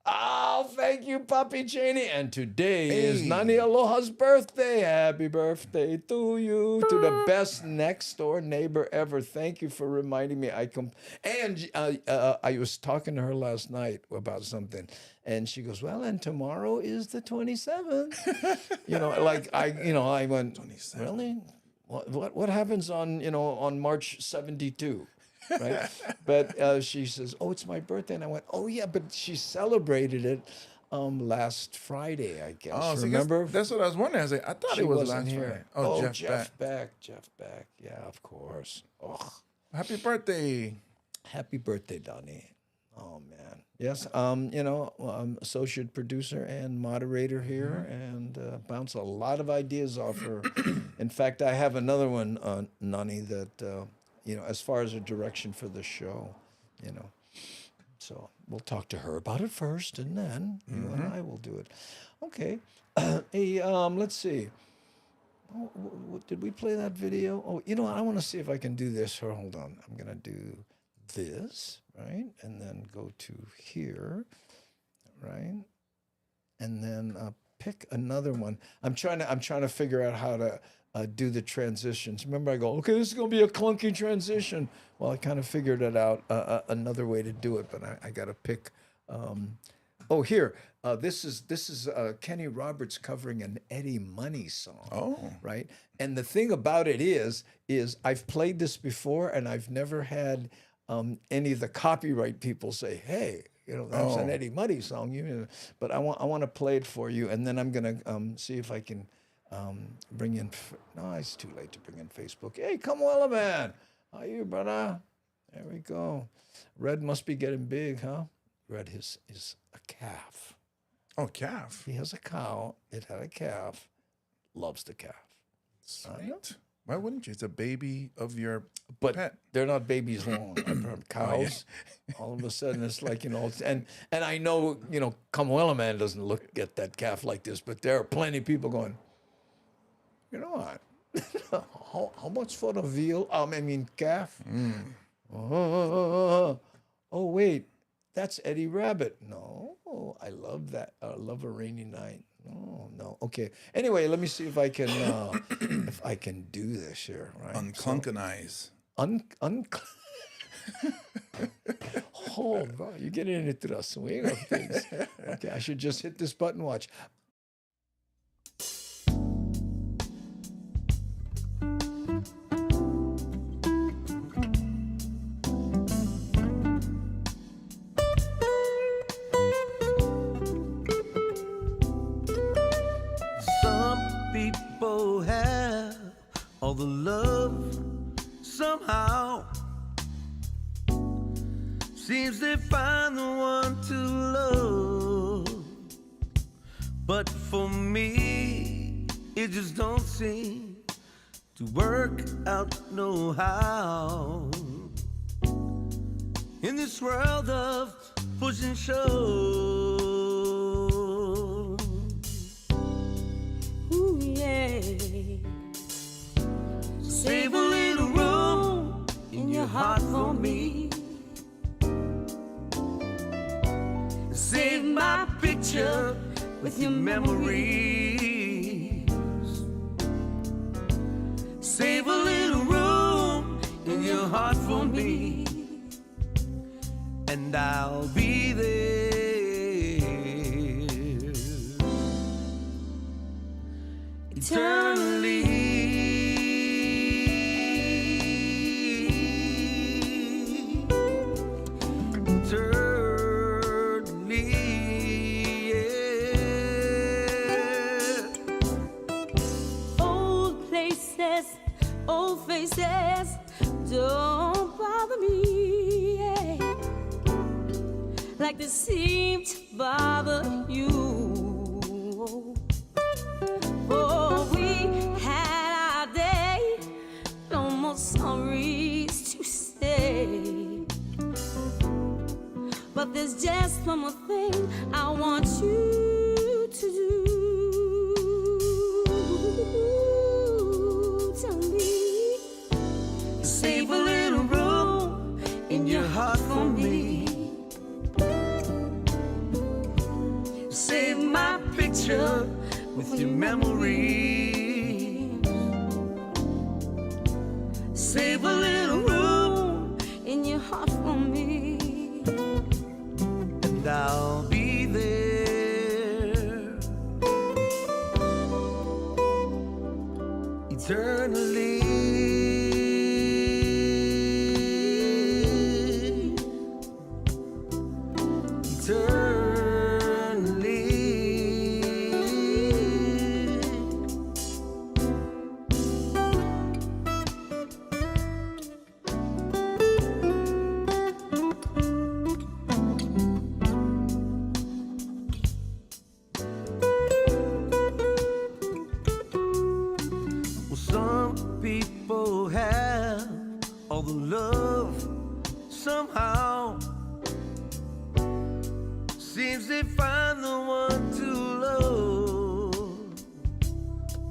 thank you, Papi Cheney. And today is Nani Aloha's birthday. Happy birthday to you, to the best next door neighbor ever. Thank you for reminding me. I was talking to her last night about something, and she goes, "Well, and tomorrow is the 27th." I went, 27. Really? What happens on March 72? Right, but she says, "Oh, it's my birthday," and I went, "Oh yeah," but she celebrated it last Friday, I guess. Oh, remember? That's what I was wondering. I thought She it was wasn't last here. Friday. Oh, Jeff Beck. Yeah, of course. Oh, happy birthday! happy birthday, Donnie. Oh man, yes. Associate producer and moderator here, and bounce a lot of ideas off her. In fact, I have another one, Nani, that. As far as a direction for the show, So we'll talk to her about it first, and then you and I will do it. Okay. Let's see. Did we play that video? Oh, I want to see if I can do this. Hold on. I'm going to do this, right? And then go to here, right? And then pick another one. I'm trying to figure out how to do the transitions. Remember, I go, okay, this is going to be a clunky transition. Well, I kind of figured it out, another way to do it, but I got to pick. Here, this is Kenny Roberts covering an Eddie Money song. Oh, right. And the thing about it is I've played this before, and I've never had any of the copyright people say, "Hey, that's an Eddie Money song." But I want to play it for you, and then I'm gonna see if I can. Bring in. No, it's too late to bring in Facebook. Hey, come on, man. How you, brother? There we go. Red must be getting big, huh? Red is a calf. Oh, calf. He has a cow. It had a calf. Loves the calf. Sweet. Why wouldn't you? It's a baby of your pet. They're not babies long. I've heard cows. All of a sudden, it's like, and I know, Kamuela man doesn't look at that calf like this, but there are plenty of people going, you know what? How much for the veal? Calf. Oh, wait, that's Eddie Rabbit. No, I love that. I love a rainy night. No. Okay. Anyway, let me see if I can do this here. Right. Unclunkanize. Oh, bro, you're getting into the swing of things. Okay, I should just hit this button. Watch. All the love somehow seems they find the one to love. to work out no how. In this world of push and shove. Ooh, yeah. Save a little room in your heart for me. Save my picture with your memories. Save a little room in your heart for me, and I'll be there eternally. Old faces don't bother me, yeah, like they seem to bother you. Oh, we had our day, no more sorries to say. But there's just one more thing I want you to do. Save a little room in your heart for me. Save my picture with your memories. Save a little room in your heart for me, and I'll be there eternally. All the love somehow seems they find the one to love,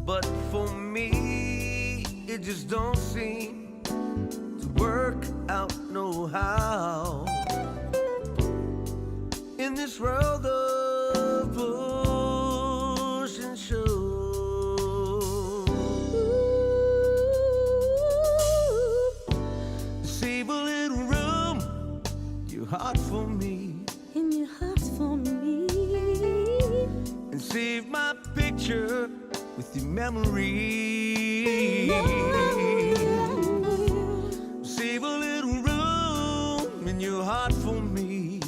but for me it just don't seem to work out no how. In this world of push and shove, heart for me, in your heart for me, and save my picture with your memory. Save a little room in your heart for me,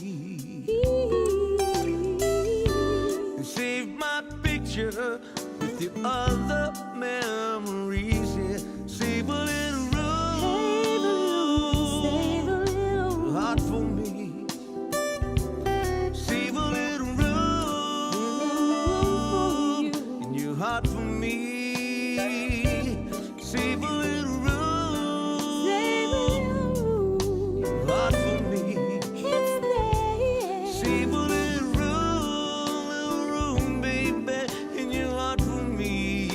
and save my picture with your other memories. Yeah. Save a little room, heart for me. Heart for me, save a little room, heart for me, save a little room, baby, in your heart for me,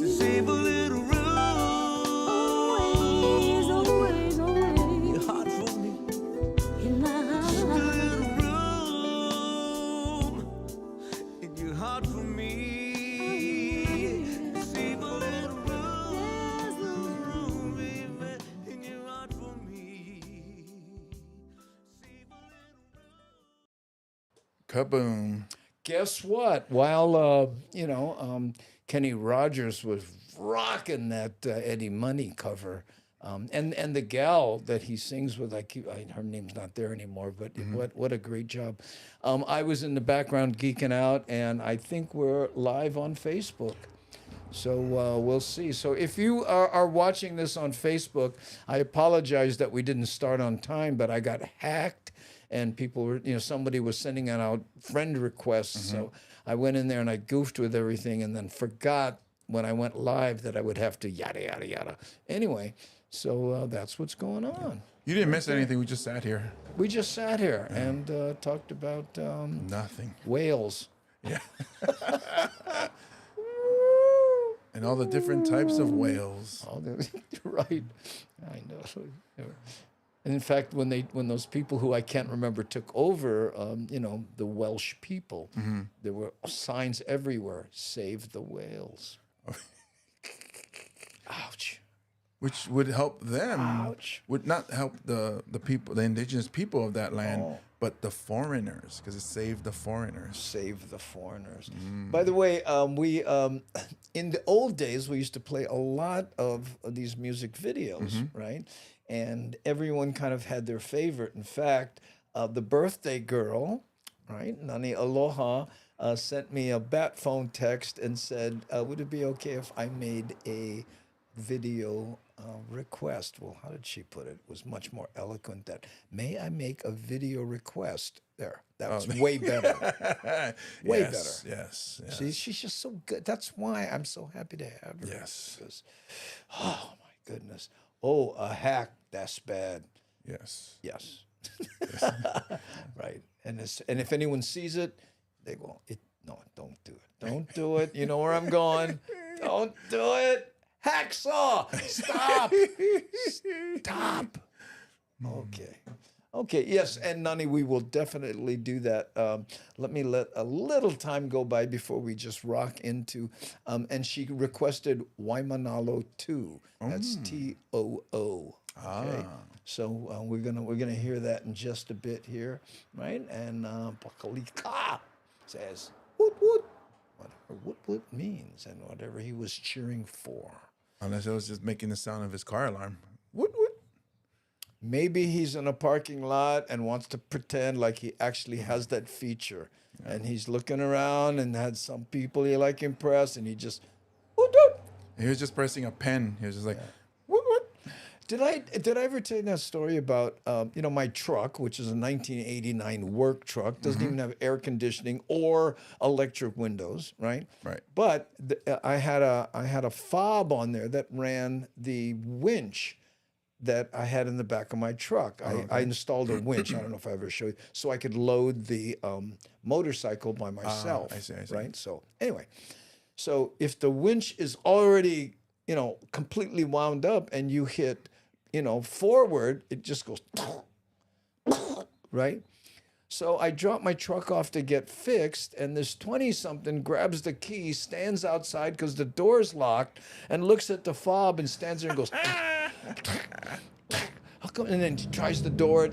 so save a little room, your heart for me, just a little room in your heart for me. Kaboom. Guess what? While Kenny Rogers was rocking that Eddie Money cover, and the gal that he sings with, her name's not there anymore, but what a great job. I was in the background geeking out, and I think we're live on Facebook. So we'll see. So if you are watching this on Facebook, I apologize that we didn't start on time, but I got hacked. And people were, somebody was sending out friend requests. So I went in there and I goofed with everything and then forgot when I went live that I would have to yada yada yada. Anyway, so that's what's going on. You didn't miss anything. We just sat here. We just sat here and talked about Nothing. whales. Yeah. And all the different types of whales. Right, I know. And in fact, when those people who I can't remember took over, the Welsh people, there were signs everywhere: "Save the whales." Ouch. Which would help them. Ouch. Would not help the people, the indigenous people of that land, but the foreigners, because it saved the foreigners. Save the foreigners. By the way, we in the old days we used to play a lot of these music videos, right? And everyone kind of had their favorite. In fact, the birthday girl, right, Nani Aloha, sent me a bat phone text and said, "Would it be okay if I made a video request?" Well, how did she put it? It was much more eloquent. That, "May I make a video request?" There, that was way better. Way better. Yes. See, she's just so good. That's why I'm so happy to have her. Yes. Because, oh my goodness. Oh, a hack. That's bad. Yes. Yes. Right. And if anyone sees it, they go, "No, don't do it. Don't do it. You know where I'm going. Don't do it. Hacksaw! Stop! Stop!" Okay, yes, and Nani, we will definitely do that. Let me let a little time go by before we just rock into, and she requested Waimanalo 2. That's T-O-O. Okay, so we're gonna hear that in just a bit here, right? And Pakalika says, "Woot woot," whatever woot woot means, and whatever he was cheering for. Unless I was just making the sound of his car alarm. Woot woot. Maybe he's in a parking lot and wants to pretend like he actually has that feature. Yeah. And he's looking around and had some people he impressed, and he just, woot woot. He was just pressing a pen. He was just like, woot woot. Did I ever tell you that story about my truck, which is a 1989 work truck, doesn't even have air conditioning or electric windows, right? Right. But I had a fob on there that ran the winch that I had in the back of my truck. I installed a winch. I don't know if I ever showed you, so I could load the motorcycle by myself. I see. Right. So anyway, if the winch is already completely wound up and you hit forward, it just goes right. So I dropped my truck off to get fixed, and this 20-something grabs the key, stands outside because the door's locked, and looks at the fob and stands there and goes, "How come?" And then he tries the door.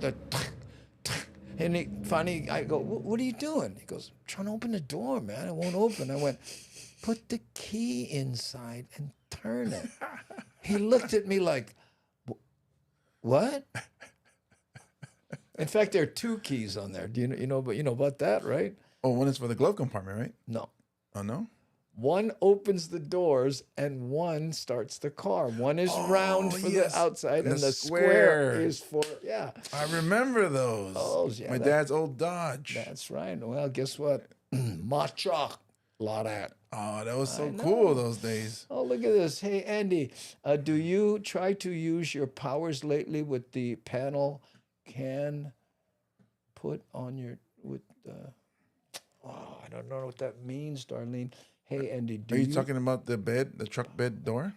And finally, I go, "What are you doing?" He goes, "I'm trying to open the door, man. It won't open." I went, "Put the key inside and turn it." He looked at me like, "What?" In fact, there are 2 keys on there. Do you know about that, right? Oh, one is for the glove compartment, right? No. Oh, no? One opens the doors and one starts the car. One is round for the outside, and the square is for, I remember those. Oh, yeah. My dad's old Dodge. That's right. Well, guess what? Matcha. A lot of that. Oh, that was so cool those days. Oh, look at this. Hey, Andy, do you try to use your powers lately with the panel can put on your, I don't know what that means, Darlene. Hey, Andy, Are you talking about the truck bed door?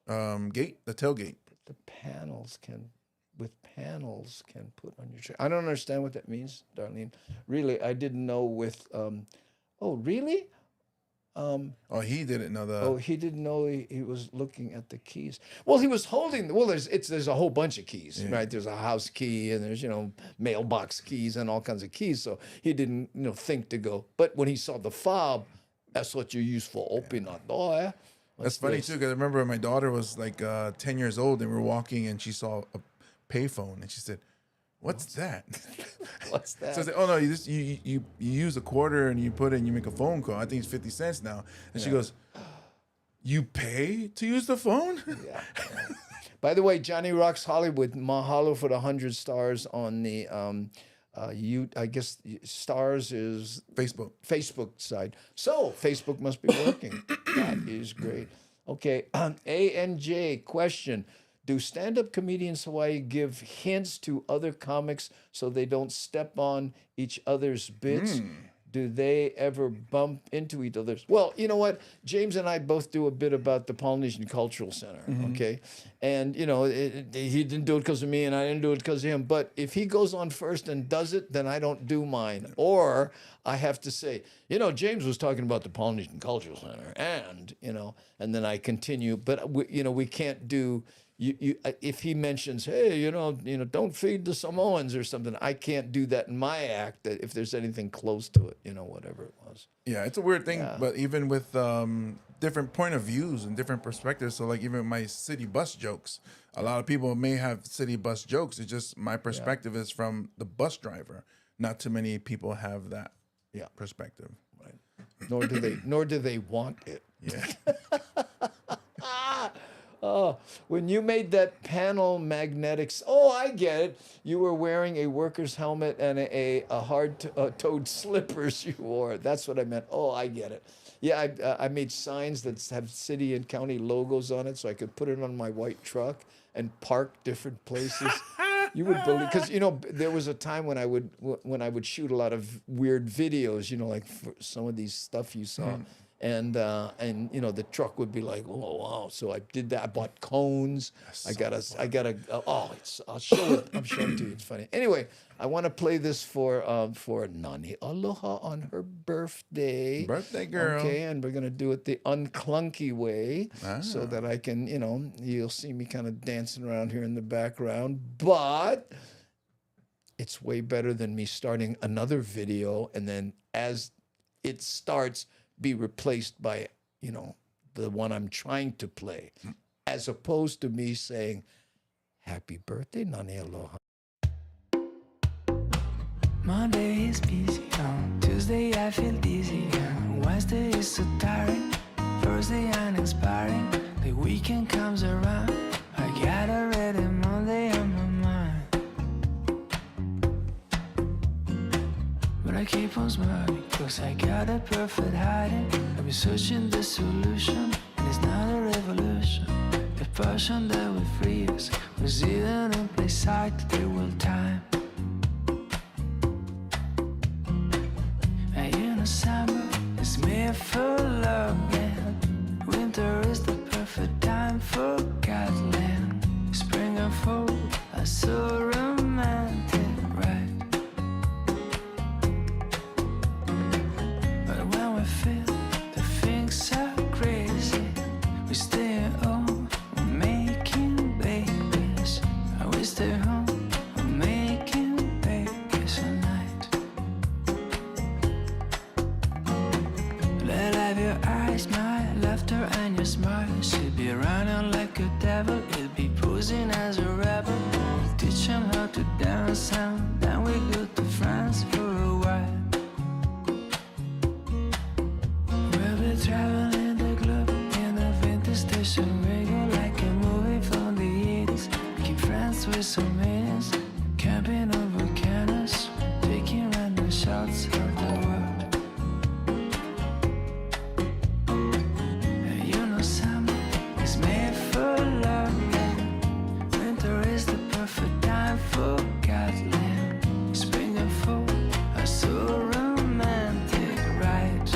Gate, the tailgate. The panels can put on your truck. I don't understand what that means, Darlene. Really, I didn't know with, really? He didn't know he didn't know he was looking at the keys. Well, he was holding. Well, there's a whole bunch of keys, right? There's a house key and there's mailbox keys and all kinds of keys. So he didn't think to go. But when he saw the fob, that's what you use for opening a door. That's funny too, because I remember my daughter was like 10 years old and we were walking and she saw a payphone and she said, "What's that?" What's that? So I said, "Oh no, you use a quarter and you put it and you make a phone call. I think it's 50 cents now." And she goes, "You pay to use the phone?" Yeah. By the way, Johnny Rocks Hollywood, mahalo for the 100 stars on the I guess stars is Facebook side. So Facebook must be working. That is great. Okay, ANJ question. Do stand-up comedians in Hawaii give hints to other comics so they don't step on each other's bits? Do they ever bump into each other's? Well, you know what? James and I both do a bit about the Polynesian Cultural Center, okay? And, you know, he didn't do it because of me and I didn't do it because of him. But if he goes on first and does it, then I don't do mine. Or I have to say, you know, James was talking about the Polynesian Cultural Center and, you know, and then I continue. But, we can't do... if he mentions, hey, don't feed the Samoans or something, I can't do that in my act. That if there's anything close to it, whatever it was. Yeah, it's a weird thing, but even with different point of views and different perspectives. So, like even my city bus jokes, a lot of people may have city bus jokes. It's just my perspective is from the bus driver. Not too many people have that perspective. Right. Nor do they want it. Yeah. Oh, when you made that panel magnetics, I get it. You were wearing a worker's helmet and a hard-toed slippers you wore. That's what I meant. Oh, I get it. Yeah, I made signs that have city and county logos on it so I could put it on my white truck and park different places. You would believe, because there was a time when I would shoot a lot of weird videos, like for some of these stuff you saw. And the truck would be like, oh wow. So I did that. I bought cones. I got I'll show it. I'm showing it to you. It's funny. Anyway, I want to play this for Nani Aloha on her birthday. Birthday girl. Okay, and we're gonna do it the unclunky way, so that I can, you'll see me kind of dancing around here in the background, but it's way better than me starting another video and then as it starts, be replaced by, the one I'm trying to play, as opposed to me saying, happy birthday, Nani Aloha. Monday is busy, Tuesday I feel dizzy, Wednesday is so tiring, Thursday uninspiring, the weekend comes around, I got already Monday on my mind. But I keep on smiling, cause I got a perfect hiding. I've been searching the solution, and it's not a revolution. The passion that will free us was hidden in plain sight, there will time. And summer is made for loving, winter is the perfect time for Godland. Spring and fall are so romantic, right? Feel the things are crazy. We stay home, we're making babies. We stay home, we're making babies all night. Let have your eyes, my laughter and your smile. She'll be running like a devil, he'll be posing as a rebel. We'll teach him how to dance, and then we go to France for a while. Traveling the globe in a vintage station wagon, like a movie from the 80s. Making friends with some aliens, camping on volcanoes, taking random shots of the world. And summer is made for loving, winter is the perfect time for Godland. Spring and fall are so romantic, right?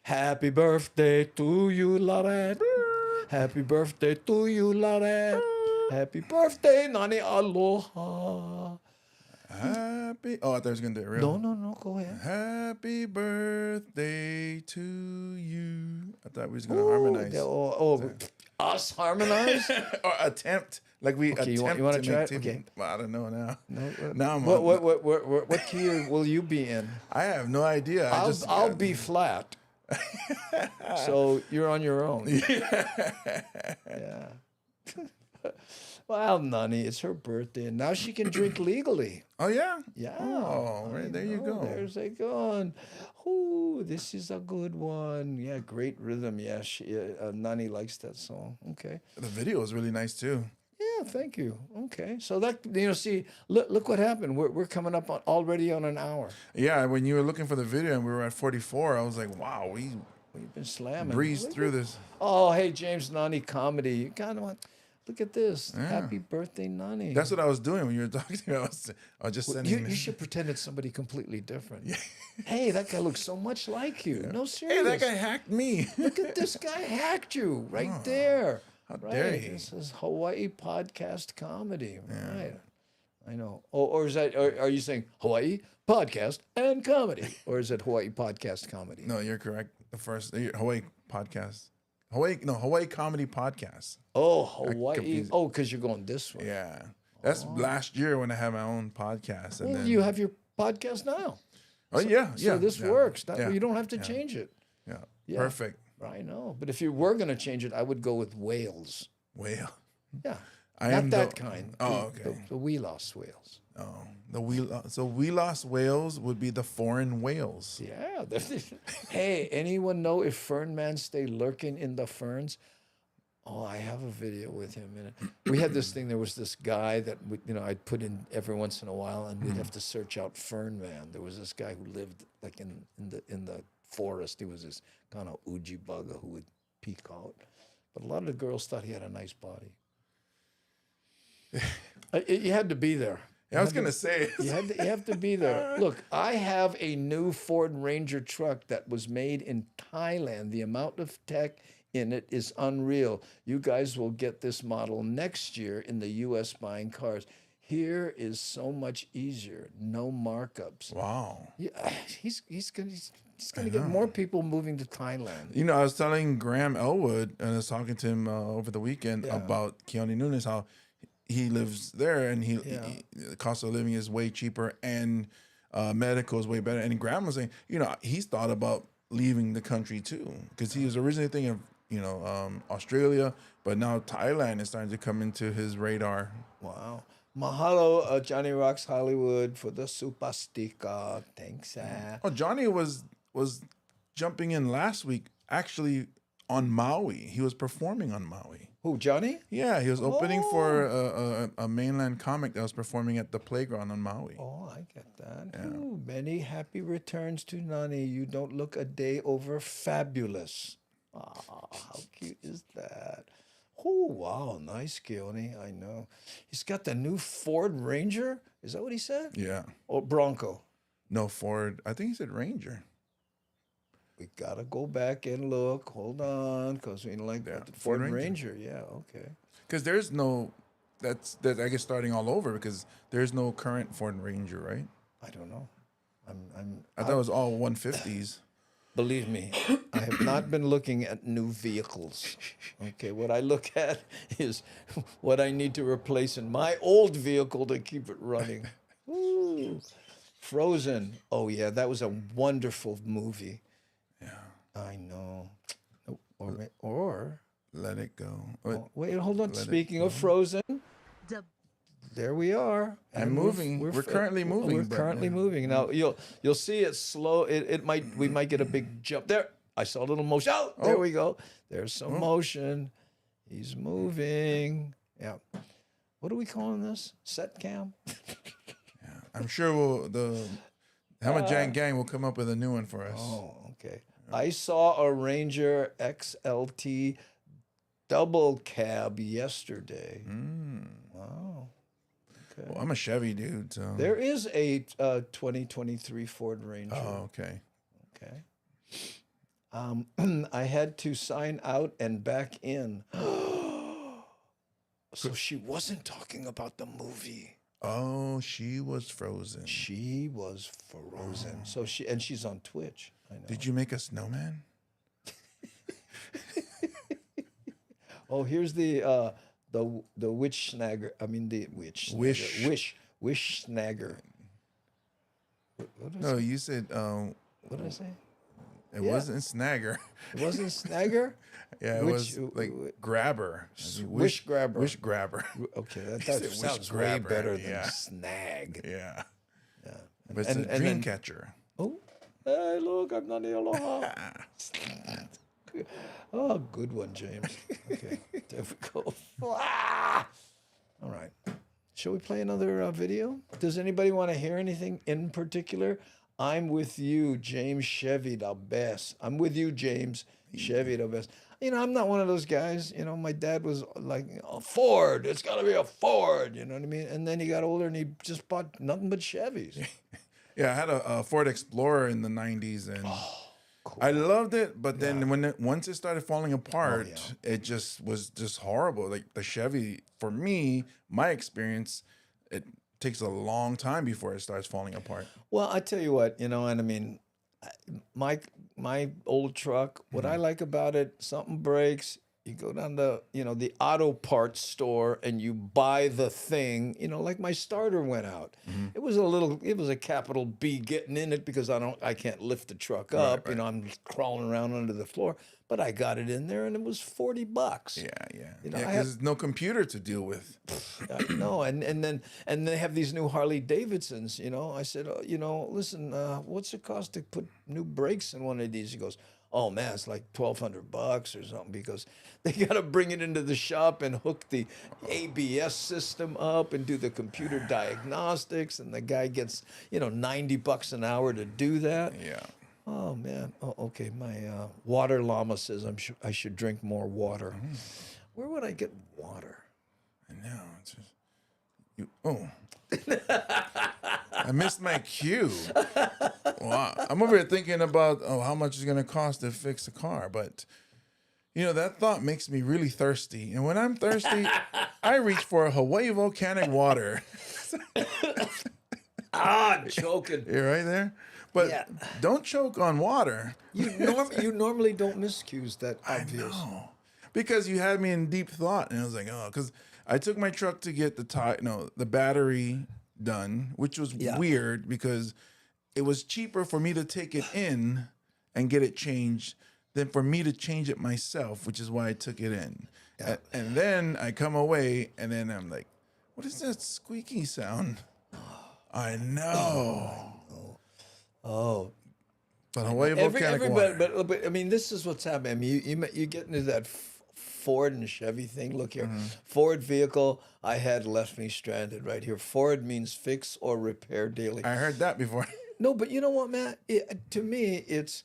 Happy birthday to you, Lorette. Happy birthday to you, Lorette. Happy birthday, Nani. Aloha. Happy. Oh, I thought I was gonna do it real. No. Go ahead. Happy birthday to you. I thought we was gonna Ooh, harmonize. Us harmonize? Or attempt. Like we Okay, attempt you wanna to try make it? TV. Okay. Well, I don't know now. No, Now I'm what key will you be in? I have no idea. I'll be flat. So you're on your own. Yeah. Well, Nani, it's her birthday, and now she can drink legally. Oh yeah. Yeah. Oh, right there you go. There's a gun. Ooh, this is a good one. Yeah, great rhythm. Yeah, Nani likes that song. Okay. The video is really nice too. Yeah, thank you. Okay, so that see, look what happened. We're coming up already on an hour. Yeah, when you were looking for the video and we were at 44, I was like, wow, we've been slamming. breezed through this. Oh, hey, James Nani comedy. You kind of want. Look at this. Yeah. Happy birthday, Nani. That's what I was doing when you were talking to me. I was just sending you should pretend it's somebody completely different. Yeah. Hey, that guy looks so much like you. Yeah. No, seriously. Hey, that guy hacked me. Look at this guy hacked you right there. How dare he? This is Hawaii podcast comedy. Yeah. Right. I know. Or is that, or are you saying Hawaii podcast and comedy? Or is it Hawaii podcast comedy? No, you're correct. The first Hawaii podcast. Hawaii comedy podcast. Oh, Hawaii. Oh, because you're going this way. Yeah. That's last year when I had my own podcast. And then you have your podcast now. Oh, yeah. So this works. You don't have to change it. Yeah. Perfect. I know. But if you were going to change it, I would go with whales. Whale. Yeah. I Not am that kind. Oh, okay. The we lost whales. Oh, so we lost whales would be the foreign whales. Yeah. Hey, anyone know if Fern Man stay lurking in the ferns? Oh, I have a video with him in it. We had this thing. There was this guy that I'd put in every once in a while, and we'd have to search out Fern Man. There was this guy who lived like in the forest. He was this kind of Uji bugger who would peek out. But a lot of the girls thought he had a nice body. You had to be there. I was going to say. You have to be there. Look, I have a new Ford Ranger truck that was made in Thailand. The amount of tech in it is unreal. You guys will get this model next year in the U.S. buying cars. Here is so much easier. No markups. Wow. Yeah, he's gonna get more people moving to Thailand. I was telling Graham Elwood, and I was talking to him over the weekend about Keone Nunes, how he lives there, and the cost of living is way cheaper, and medical is way better. And Graham was saying, he's thought about leaving the country too, because he was originally thinking of Australia, but now Thailand is starting to come into his radar. Wow. Mahalo, Johnny Rocks Hollywood, for the super sticker. Thanks. Oh, Johnny was jumping in last week, actually on Maui. He was performing on Maui. Who, Johnny? Yeah, he was opening for a mainland comic that was performing at the playground on Maui. Oh, I get that. Yeah. Ooh, many happy returns to Nani. You don't look a day over fabulous. Oh, how cute is that? Oh, wow. Nice, Keone. I know. He's got the new Ford Ranger. Is that what he said? Yeah. Or Bronco? No, Ford. I think he said Ranger. We got to go back and look. Hold on. Because we like that. Ford Ranger. Yeah, okay. Because there's no... That's I guess starting all over, because there's no current Ford Ranger, right? I don't know. I thought it was all 150s. Believe me, I have not been looking at new vehicles. Okay, what I look at is what I need to replace in my old vehicle to keep it running. Ooh. Frozen. Oh, yeah, that was a wonderful movie. Yeah. I know. Or Let It Go. Wait, hold on. Speaking of Frozen, there we are. And moving. We're currently moving. We're currently moving. Now you'll see it's slow. We might get a big jump there. I saw a little motion. Oh, there we go. There's some motion. He's moving. Yeah. What are we calling this? Set cam? Yeah. I'm sure the Hammerjack Gang will come up with a new one for us. Oh, okay. Yeah. I saw a Ranger XLT double cab yesterday. Wow. Okay. Well, I'm a Chevy dude, so there is a 2023 Ford Ranger. Oh, okay. I had to sign out and back in. So she wasn't talking about the movie. Oh, she was frozen. She was frozen. So she's on Twitch. I know. Did you make a snowman? Oh, here's the witch snagger. I mean the witch. Wish. Snagger. Wish snagger. What did I No, say? you said What did I say? it Yeah. wasn't snagger. It wasn't snagger. Yeah, it was like grabber. Wish grabber. Wish grabber. Okay, that said wish sounds way grabber, better than yeah. snag. Yeah. Yeah. But it's a and dream then- catcher. Oh, hey, look, I'm not the aloha. Oh, good one, James. Okay, there we go. Ah! All right. Shall we play another video? Does anybody want to hear anything in particular? I'm with you, James Chevy, the best. I'm with you, James Chevy, the best. You know, I'm not one of those guys. You know, my dad was like, a Ford. It's got to be a Ford. You know what I mean? And then he got older and he just bought nothing but Chevys. Yeah, I had a Ford Explorer in the 90s and Cool. I loved it, but then once it started falling apart, yeah. it just was just horrible. Like the Chevy, for me, my experience, it takes a long time before it starts falling apart. Well, I tell you what, you know, and I mean, my old truck, what I like about it, something breaks, you go down to, you know, the auto parts store and you buy the thing, you know, like my starter went out. It was a capital B getting in it because I can't lift the truck up, you know, I'm crawling around under the floor, but I got it in there and it was $40. Yeah. You know, Yeah, I because there's no computer to deal with. No, and they have these new Harley Davidsons. You know, I said, oh, you know, listen, what's it cost to put new brakes in one of these? He goes, oh man, it's like $1,200 or something because they got to bring it into the shop and hook the ABS system up and do the computer diagnostics, and the guy gets, you know, $90 an hour to do that. Yeah. Oh man. Oh, okay. My water llama says I should drink more water. Where would I get water? I know. It's just, I missed my cue. Wow. I'm over here thinking about how much it's gonna cost to fix a car, but you know that thought makes me really thirsty. And when I'm thirsty, I reach for Hawaii volcanic water. I'm joking. You're right there. But Yeah. don't choke on water. You normally don't miss cues that obvious. No. Because you had me in deep thought, and I was like, oh, because I took my truck to get the battery done, which was weird because it was cheaper for me to take it in and get it changed than for me to change it myself, which is why I took it in. Yeah. And then I come away, and then I'm like, what is that squeaky sound? I know. Oh, But Hawaii volcanic water. but I mean, this is what's happening. I mean, you get into that Ford and Chevy thing. Look here, Ford vehicle I had left me stranded right here. Ford means fix or repair daily. I heard that before. No, but you know what, Matt? To me, it's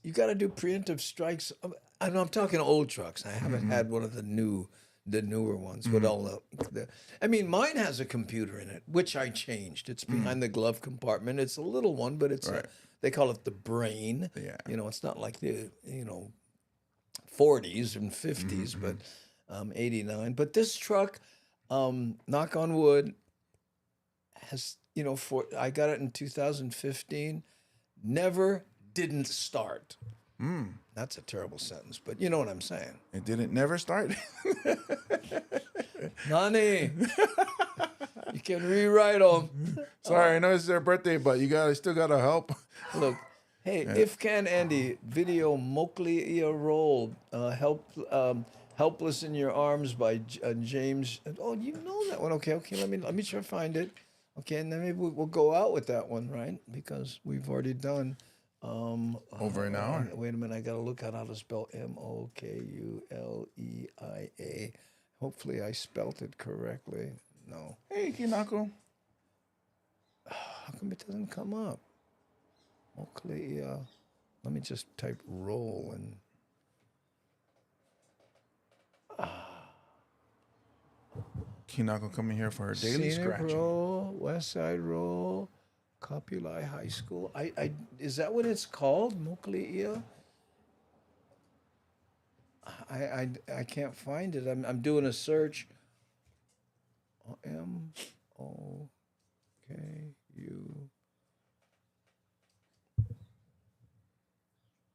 you got to do preemptive strikes. I know I'm talking old trucks. I haven't had one of the newer ones with all the. I mean, mine has a computer in it, which I changed. It's behind the glove compartment. It's a little one, but it's they call it the brain. Yeah. You know, it's not like the 40s and 50s, but 89. But this truck, knock on wood, has I got it in 2015. Never didn't start. That's a terrible sentence, but you know what I'm saying. It never start. Nani, you can rewrite them. Sorry, I know it's their birthday, but still gotta help. Look, hey, if can Andy, video Mokli Ia Roll, Helpless in Your Arms by James. Oh, you know that one. Okay, let me try to find it. Okay, and then maybe we'll go out with that one, right? Because we've already done Over an hour. Wait a minute, I gotta look at how to spell Mokuleia. Hopefully I spelt it correctly. No. Hey, Kinako. How come it doesn't come up? Mokuleia. Let me just type roll and Kinako coming here for her daily Scenic scratching. Roll, West Side Roll, Kapolei High School. I is that what it's called? Mokuleia? I can't find it. I'm doing a search MOKU.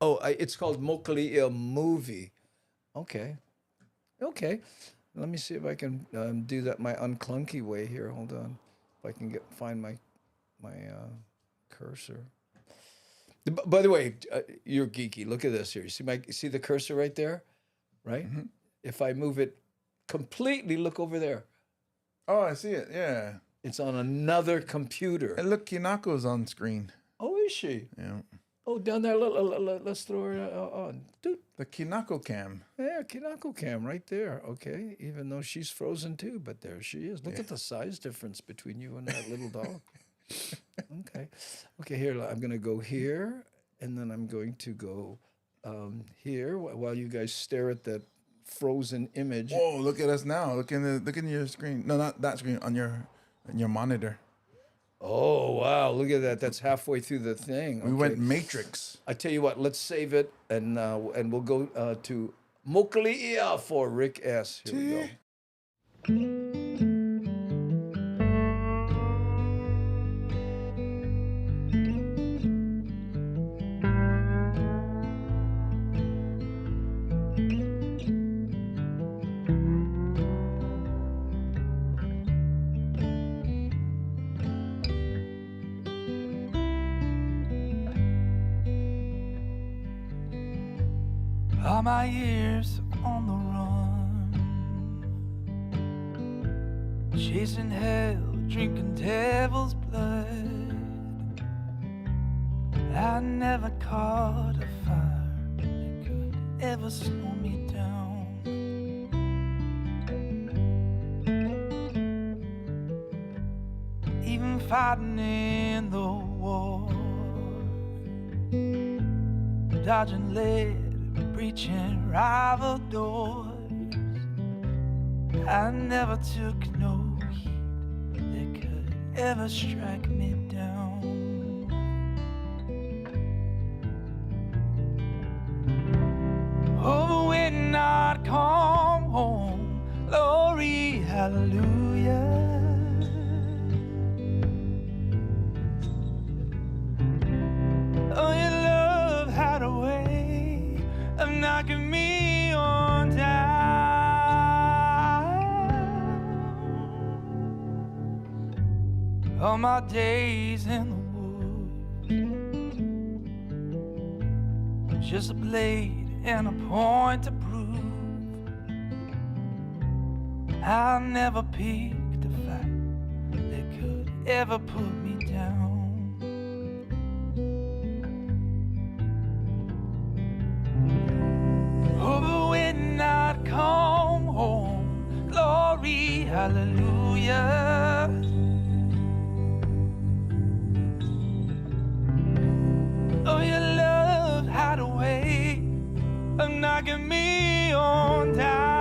Oh, it's called Mokli movie. Okay. Okay. Let me see if I can do that my unclunky way here. Hold on. If I can find my cursor. By the way, you're geeky. Look at this here. You see the cursor right there? Right? If I move it completely, look over there. Oh, I see it. Yeah. It's on another computer. And look, Kinako's on screen. Oh, is she? Yeah. Oh, down there. Let's throw her on. Dude. The Kinako cam. Yeah, Kinako cam right there. Okay, even though she's frozen too, but there she is. Look at the size difference between you and that little dog. Okay. Here I'm going to go here, and then I'm going to go here while you guys stare at that frozen image. Whoa! Look at us now. Look in your screen. No, not that screen. On your monitor. Oh wow! Look at that. That's halfway through the thing. We went Matrix. I tell you what. Let's save it, and we'll go to Mokli'ia for Rick S. Here we go. All my years on the run, chasing hell, drinking devil's blood. I never caught a fire that could ever slow me down. Even fighting in the war, dodging lead, breaching rival doors. I never took no heat that could ever strike me down. Oh, when I'd come home, glory, hallelujah. Oh, your love had a way of knocking me on down. All my days in the woods, just a blade and a point to prove. I never picked a fight that could ever put me down. Oh, but when I'd come home, glory, hallelujah. Oh, your love had a way of knocking me on down.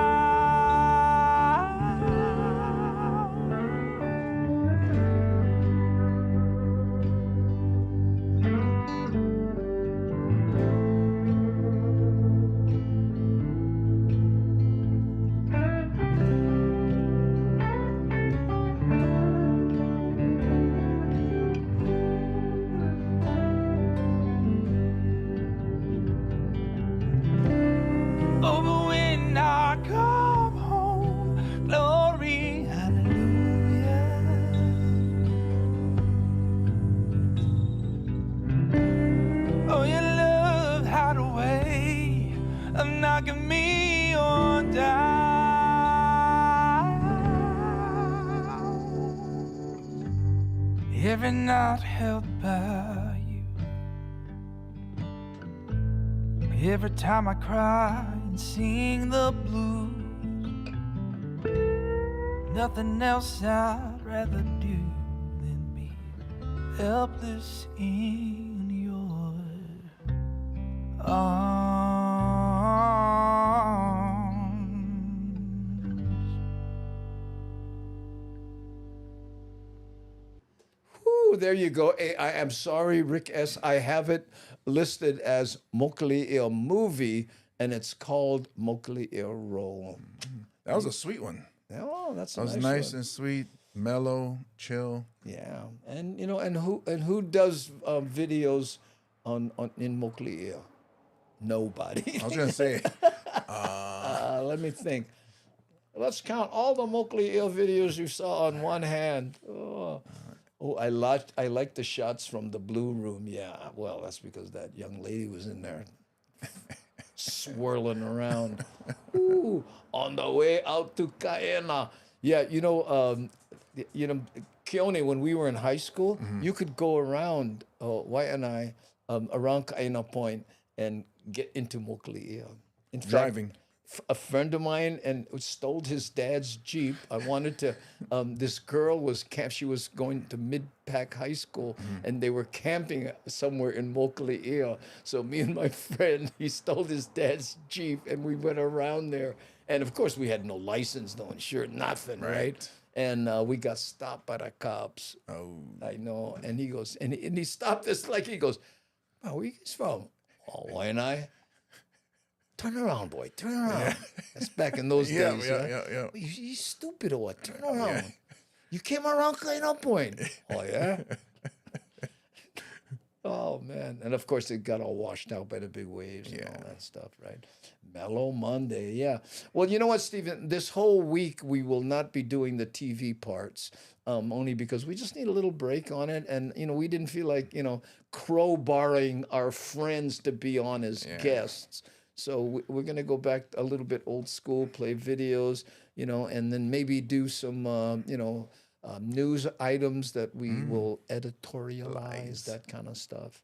Oh, but when I come home, glory, hallelujah. Oh, your love had a way of knocking me on down. Every night held by you. Every time I cry and sing the blues, nothing else I'd rather do than be helpless in your arms. Ooh, there you go. I am sorry, Rick S. I have it listed as Mokli'ia movie, and it's called Mokli'ia Roll. That was a sweet one. Oh, that's a That was nice nice one. and sweet, mellow, chill. Yeah, and who does videos on in Mokli'ia? Nobody. I was gonna say, Let me think. Let's count all the Mokli'ia videos you saw on one hand. Oh, I like the shots from the blue room. Yeah, well, that's because that young lady was in there swirling around. Ooh, on the way out to Kaena. Yeah, Keone, when we were in high school, you could go around White and I around Kaena Point and get into Mokli'ia. In fact, driving. a friend of mine and stole his dad's Jeep. I wanted to. This girl was she was going to Mid-Pac High School, and they were camping somewhere in Mokli'ia. So me and my friend, he stole his dad's Jeep, and we went around there. And of course, we had no license, no insurance, nothing, right? And we got stopped by the cops. Oh, I know. And he goes, and he stopped us like he goes, "Oh, where you guys from?" "Oh, why and I?" "Turn around, boy. Turn around." That's back in those yeah, days. yeah, right? yeah, yeah. You stupid or what? Turn around. You came around Kaena Point. "Oh, yeah?" Oh, man. And, of course, it got all washed out by the big waves and all that stuff, right? Mellow Monday, yeah. Well, you know what, Stephen? This whole week we will not be doing the TV parts, only because we just need a little break on it. And, we didn't feel like, crowbarring our friends to be on as guests. So we're going to go back a little bit old school, play videos, and then maybe do some, news items that we will editorialize, that kind of stuff.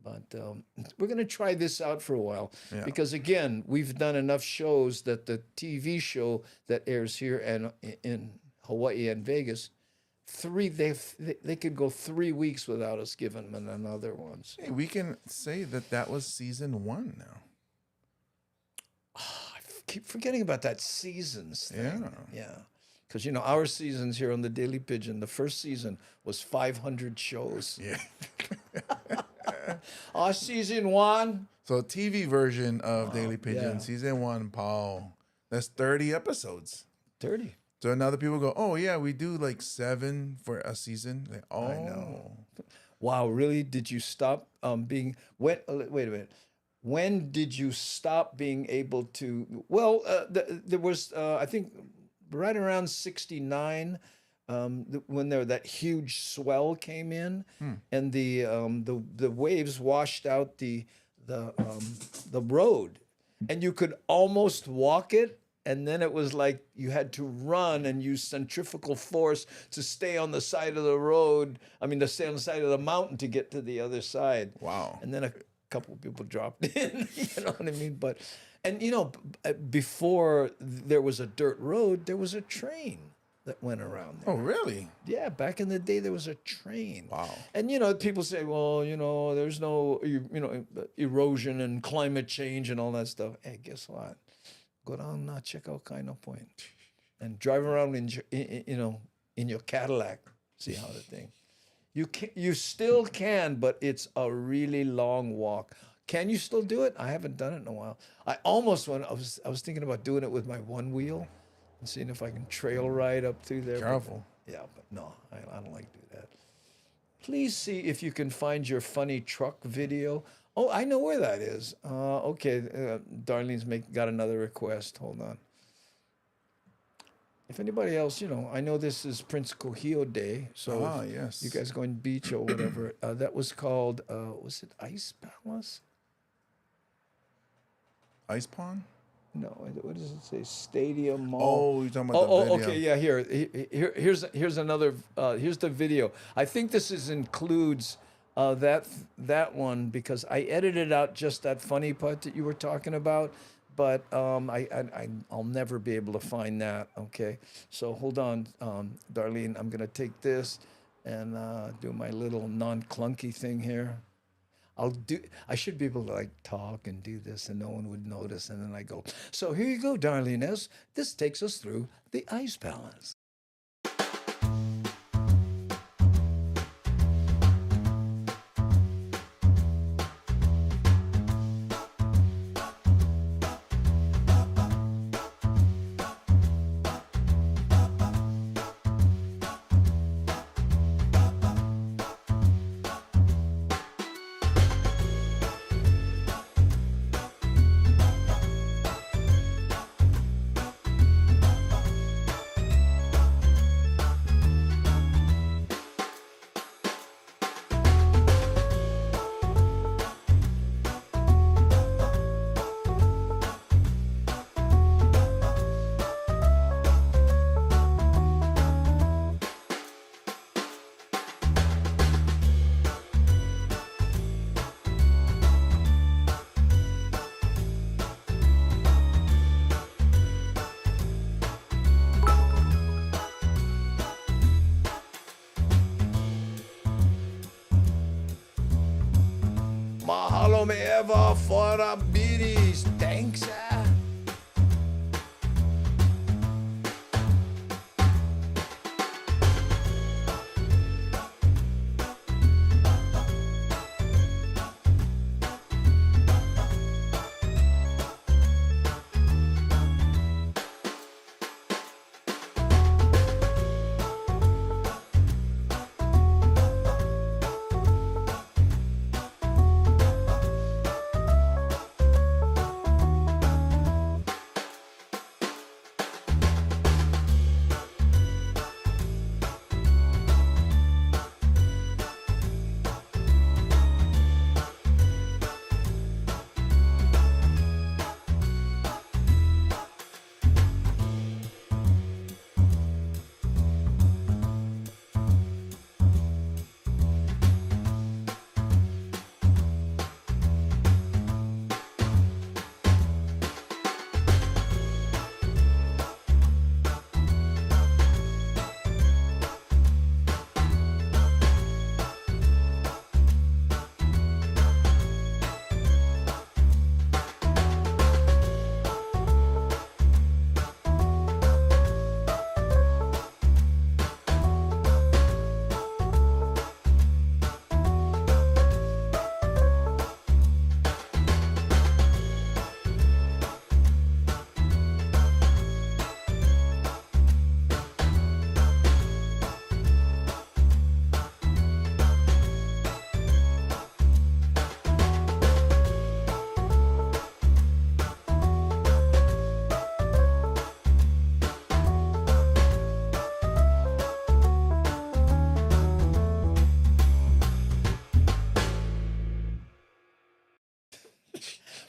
But we're going to try this out for a while because, again, we've done enough shows that the TV show that airs here and in Hawaii and Vegas, they could go 3 weeks without us giving them another one. So, Hey, we can say that was season 1 now. I keep forgetting about that seasons thing. Yeah. Yeah. Because, our seasons here on the Daily Pigeon, the first season was 500 shows. Yeah. Our season 1. So TV version of Daily Pigeon, yeah. season 1, Paul. That's 30 episodes. 30. So now the people go, oh yeah, we do like 7 for a season. Like, oh, I know. Wow, really? Did you stop being... wait a minute. When did you stop being able to... Well, there was, I think, right around 69, when that huge swell came in, and the waves washed out the road, and you could almost walk it. And then it was like you had to run and use centrifugal force to stay on the side of the road. To stay on the side of the mountain to get to the other side. Wow. And then a couple of people dropped in, you know what I mean? But, before there was a dirt road, there was a train that went around there. Oh, really? Yeah, back in the day, there was a train. Wow. And, people say, well, there's no, erosion and climate change and all that stuff. Hey, guess what? Go down, check out Kaena Point, and drive around in your Cadillac. See how the thing. You still can, but it's a really long walk. Can you still do it? I haven't done it in a while. I almost went. I was thinking about doing it with my one wheel, and seeing if I can trail ride up through there. Careful. But no, I don't like to do that. Please see if you can find your funny truck video. Oh, I know where that is. Okay, Darlene's got another request. Hold on. If anybody else, I know this is Prince Kohio Day, so yes. you guys going beach or whatever. That was called, was it Ice Palace? Ice Pond? No, what does it say? Stadium Mall. Oh, you're talking about the video. Okay, yeah. Here's another. Here's the video. I think this includes. That one, because I edited out just that funny part that you were talking about, but I'll never be able to find that. Okay, so hold on, Darlene. I'm gonna take this and do my little non-clunky thing here. I should be able to talk and do this, and no one would notice. And then I go. So here you go, Darlene. As this takes us through the Ice Palace. Lono me ever for a biddies. Thanks,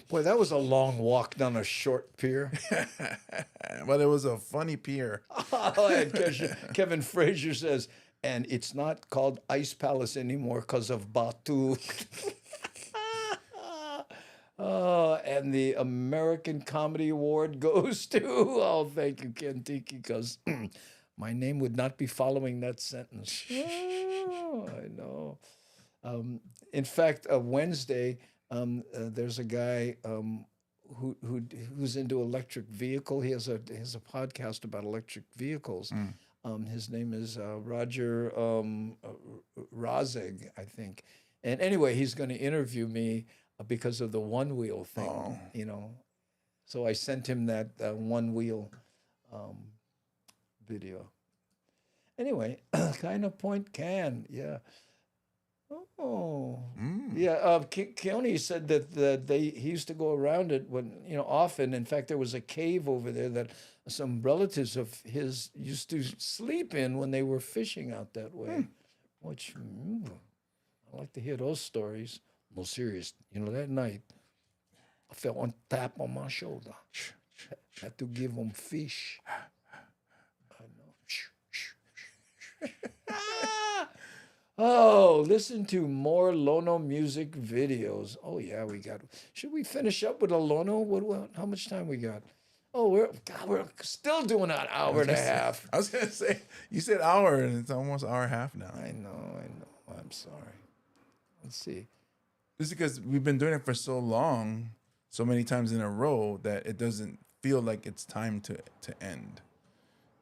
Boy, that was a long walk down a short pier. But it was a funny pier. Oh, and Kevin Frazier says, and it's not called Ice Palace anymore because of Batu. Oh, and the American Comedy Award goes to, oh, thank you, Ken Tiki, because my name would not be following that sentence. Oh, I know. In fact, Wednesday, there's a guy who's into electric vehicle. He has a podcast about electric vehicles. His name is Roger Rozeg, I think. And anyway, he's going to interview me because of the one wheel thing, you know. So I sent him that one wheel video. Anyway, kind of point can, yeah. Oh, yeah. Keone said that he used to go around it when, you know, often. In fact, there was a cave over there that some relatives of his used to sleep in when they were fishing out that way. Which I like to hear those stories. No, serious. You know, that night I felt one tap on my shoulder. Had to give him fish. I know. Oh, listen to more Lono music videos. Oh yeah, we got. Should we finish up with a Lono? What? How much time we got? Oh, we're still doing an hour and a half. I was gonna say, you said hour, and it's almost hour and a half now. I know. I'm sorry. Let's see. This is because we've been doing it for so long, so many times in a row, that it doesn't feel like it's time to end.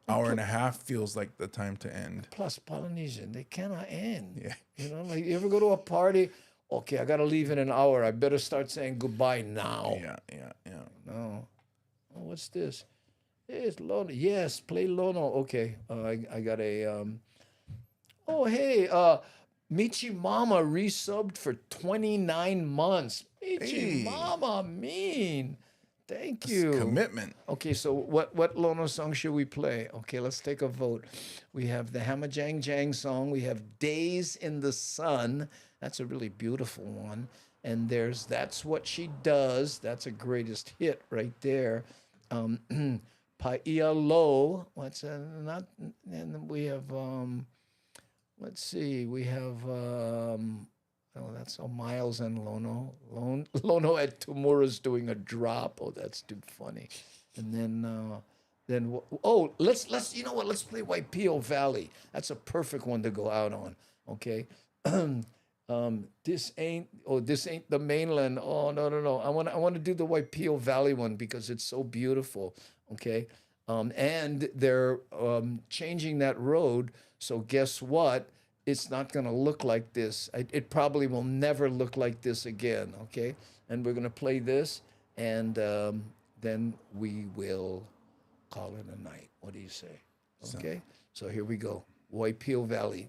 Hour and a half feels like the time to end. Plus, Polynesian, they cannot end. Yeah. You know, like you ever go to a party? Okay, I got to leave in an hour. I better start saying goodbye now. Yeah. No. Oh, what's this? It's Lono. Yes, play Lono. Okay. I got a. Oh, hey. Michi Mama resubbed for 29 months. Michi Mama, mean. Thank you. Commitment. Okay, so what Lono song should we play? Okay, let's take a vote. We have the Hamajang Jang song. We have Days in the Sun. That's a really beautiful one. And there's That's What She Does. That's a greatest hit right there. Paia Lo. What's not? And we have let's see. We have oh, that's Miles and Lono. Lono at Tamura's doing a drop. Oh, that's too funny. And then let's you know what? Let's play Waipio Valley. That's a perfect one to go out on. Okay. This ain't the mainland. Oh, no, no, no. I want to do the Waipio Valley one because it's so beautiful. Okay. And they're changing that road. So guess what? It's not going to look like this. It probably will never look like this again. Okay. And we're going to play this, and then we will call it a night. What do you say? Okay. So here we go. Waipio Valley.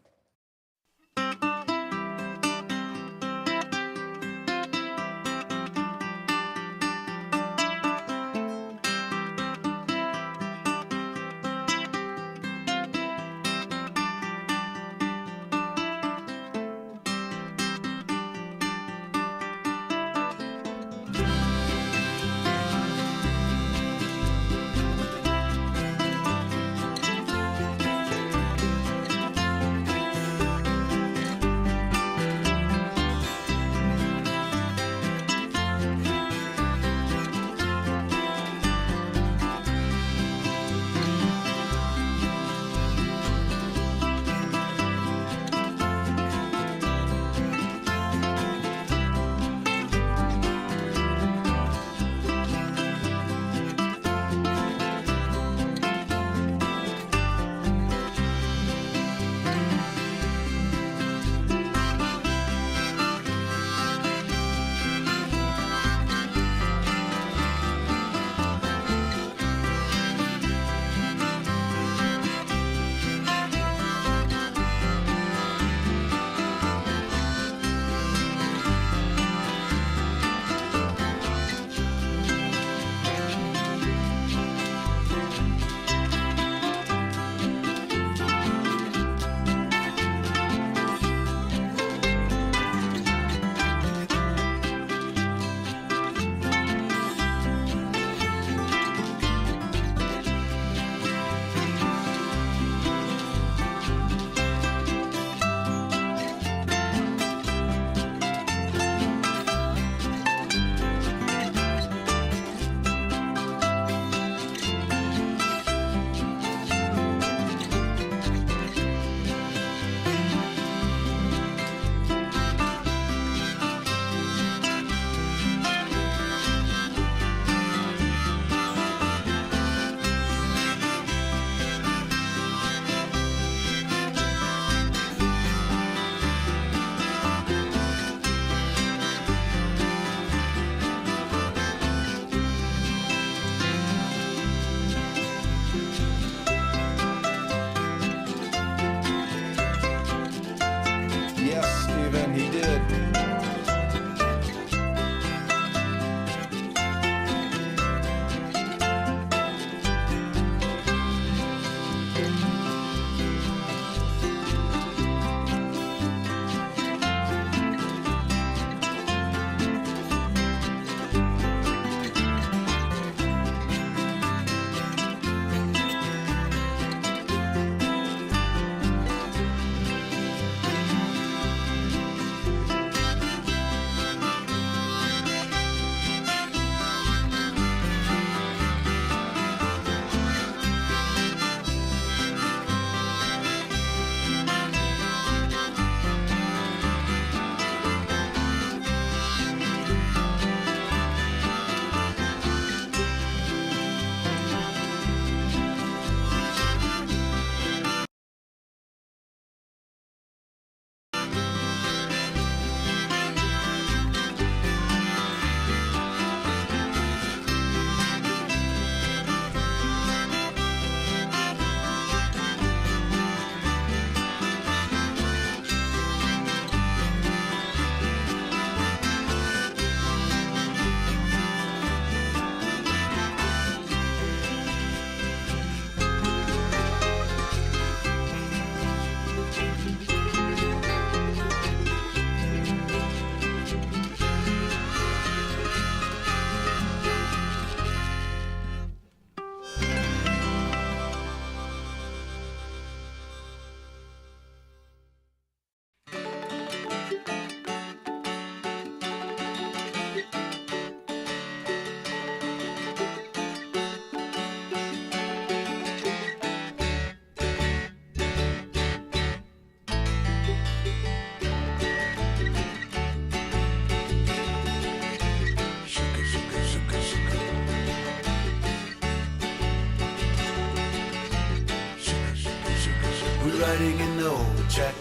We're riding in the old check,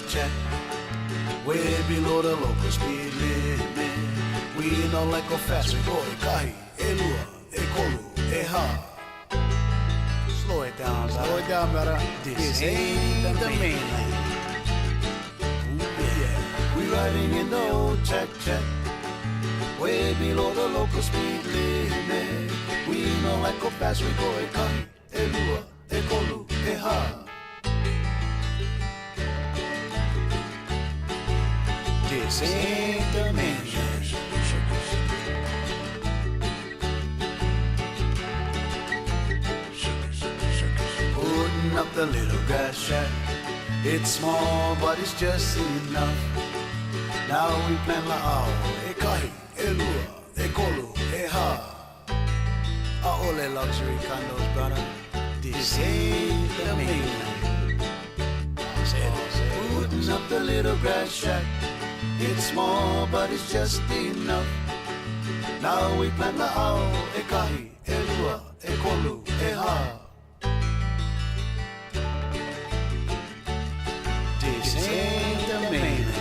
way below the local speed limit. We don't like go fast, we go e kahi, e lua, e kolu, e ha. Slow it down, brother. Slow it down, brother. This ain't the mainland. Ooh, yeah. We riding in the old check, way below the local speed limit. We don't like go fast, we go e kahi, e lua, e kolu, e ha. This ain't the mainland. Putting up the little grass shack. It's small, but it's just enough. Now we plan la'au, e kahi, e lua, e kolu, e ha. A'ole luxury condos, brother. This ain't the mainland. Putting up the little grass shack. It's small, but it's just enough. Now we plan la'au, e kahi, e lua, e kolu, e ha. This ain't the mainland.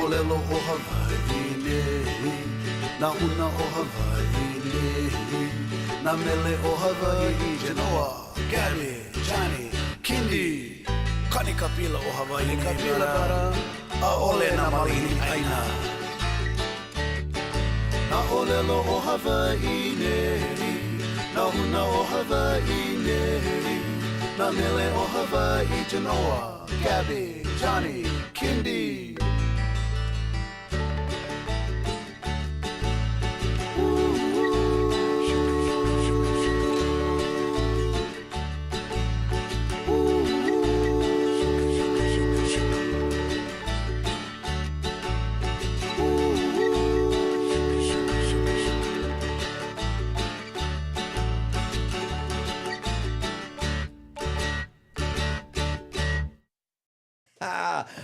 Lelo o Hawaii nei, na una o Hawaii nei, na mele o Hawaii Genoa, Gabby, Johnny, Kindi, Kani kapila o Hawaii kapila para, a ole na malini aina. Na olelo o Hawaii nei, na una o Hawaii nei, na mele o Hawaii Genoa, Gabby, Johnny, Kindi.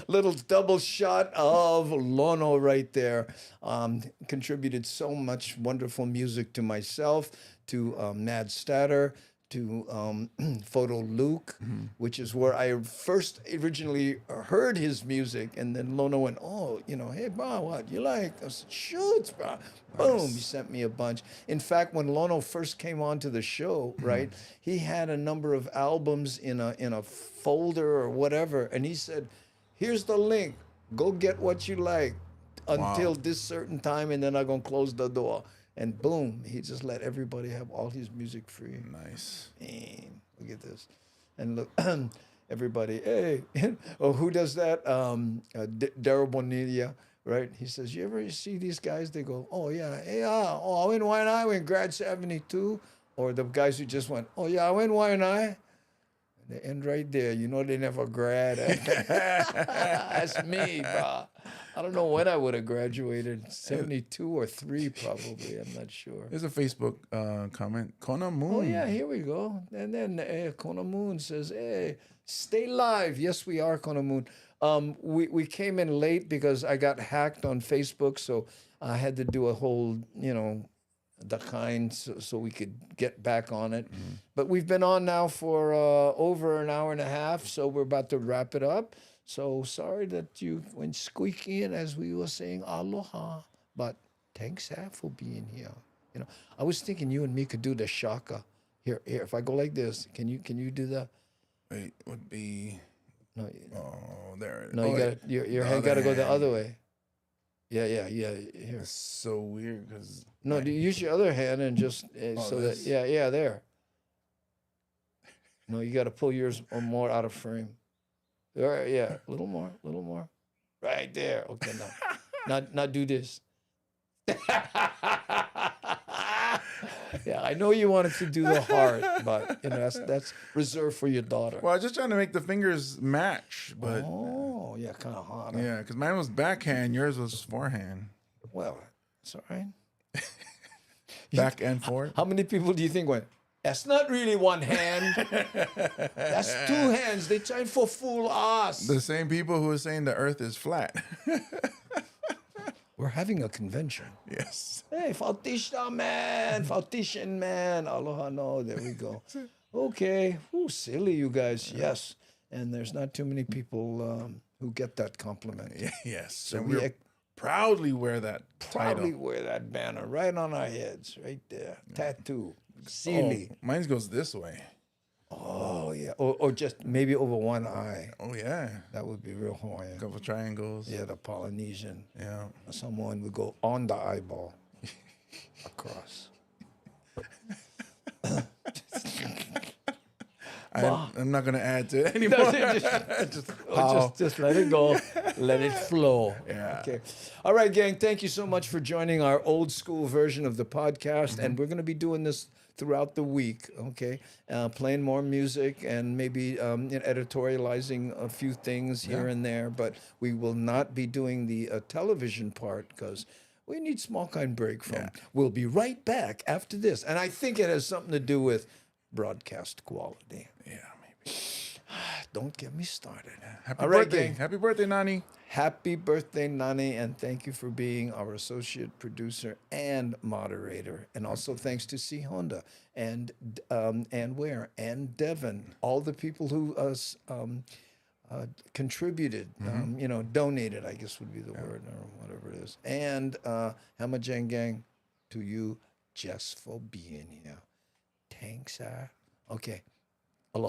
Little double shot of Lono right there. Contributed so much wonderful music to myself, to Mad Statter, to Photo Luke, which is where I first originally heard his music. And then Lono went, oh, hey, bro, what you like? I said, shoots, bro. Boom, he sent me a bunch. In fact, when Lono first came onto the show, right, he had a number of albums in a folder or whatever. And he said, here's the link. Go get what you like until this certain time, and then I'm going to close the door. And boom, he just let everybody have all his music free. Nice. Man, look at this. And look, everybody, hey. Oh, who does that? Daryl Bonilla, right? He says, you ever see these guys? They go, oh, yeah. Hey, I went Y&I, went grad 72. Or the guys who just went, oh, yeah, I went Y&I. They end right there. They never grad. That's me, bro. I don't know when I would have graduated. 72 or 3 probably. I'm not sure. There's a Facebook comment. Kona Moon. Oh, yeah, here we go. And then Kona Moon says, hey, stay live. Yes, we are, Kona Moon. We came in late because I got hacked on Facebook, so I had to do a whole, the kind so we could get back on it. But we've been on now for over an hour and a half, so we're about to wrap it up. So sorry that you went squeaky in as we were saying aloha, but thanks for being here. I was thinking you and me could do the shaka. Here, if I go like this, can you do that? Wait, would be No. Oh, there it is. No, your head got to go the other way. Yeah, Here. It's so weird because No, use your other hand and just so this? that there. No, you got to pull yours more out of frame. All right, yeah, a little more. Right there. Okay, now do this. Yeah, I know you wanted to do the heart, but that's reserved for your daughter. Well, I was just trying to make the fingers match, but Oh, yeah, kind of hard. yeah, because mine was backhand, yours was forehand. Well, it's all right. Back and forth. How many people do you think went, that's not really one hand. That's two hands. They trying to fool us. The same people who are saying the earth is flat. We're having a convention. Yes. Hey, Fautista man. Aloha no. There we go. Okay. Ooh, silly you guys. Yes. And there's not too many people who get that compliment. Yes. So and we we proudly wear that proudly title. wear that banner right on our heads, right there. Tattoo. Silly. Oh, mine goes this way. Oh, yeah. Or just maybe over one eye. Oh, yeah. That would be real Hawaiian. Couple triangles. Yeah, the Polynesian. Yeah. Someone would go on the eyeball across. I'm not going to add to it anymore. Just let it go. Let it flow. Yeah. Okay. All right, gang. Thank you so much for joining our old school version of the podcast. And we're going to be doing this throughout the week, okay? Playing more music and maybe editorializing a few things here and there. But we will not be doing the television part because we need small kind break from. We'll be right back after this. And I think it has something to do with broadcast quality. Yeah, maybe. Don't get me started. Happy All right, birthday. gang. Happy birthday, Nani. Happy birthday, Nani, and thank you for being our associate producer and moderator. And also thanks to C Honda and Ware and Devin, all the people who contributed, donated, I guess would be the word, or whatever it is. And Hamajang Gang, to you just for being here. Thanks, sir. Okay.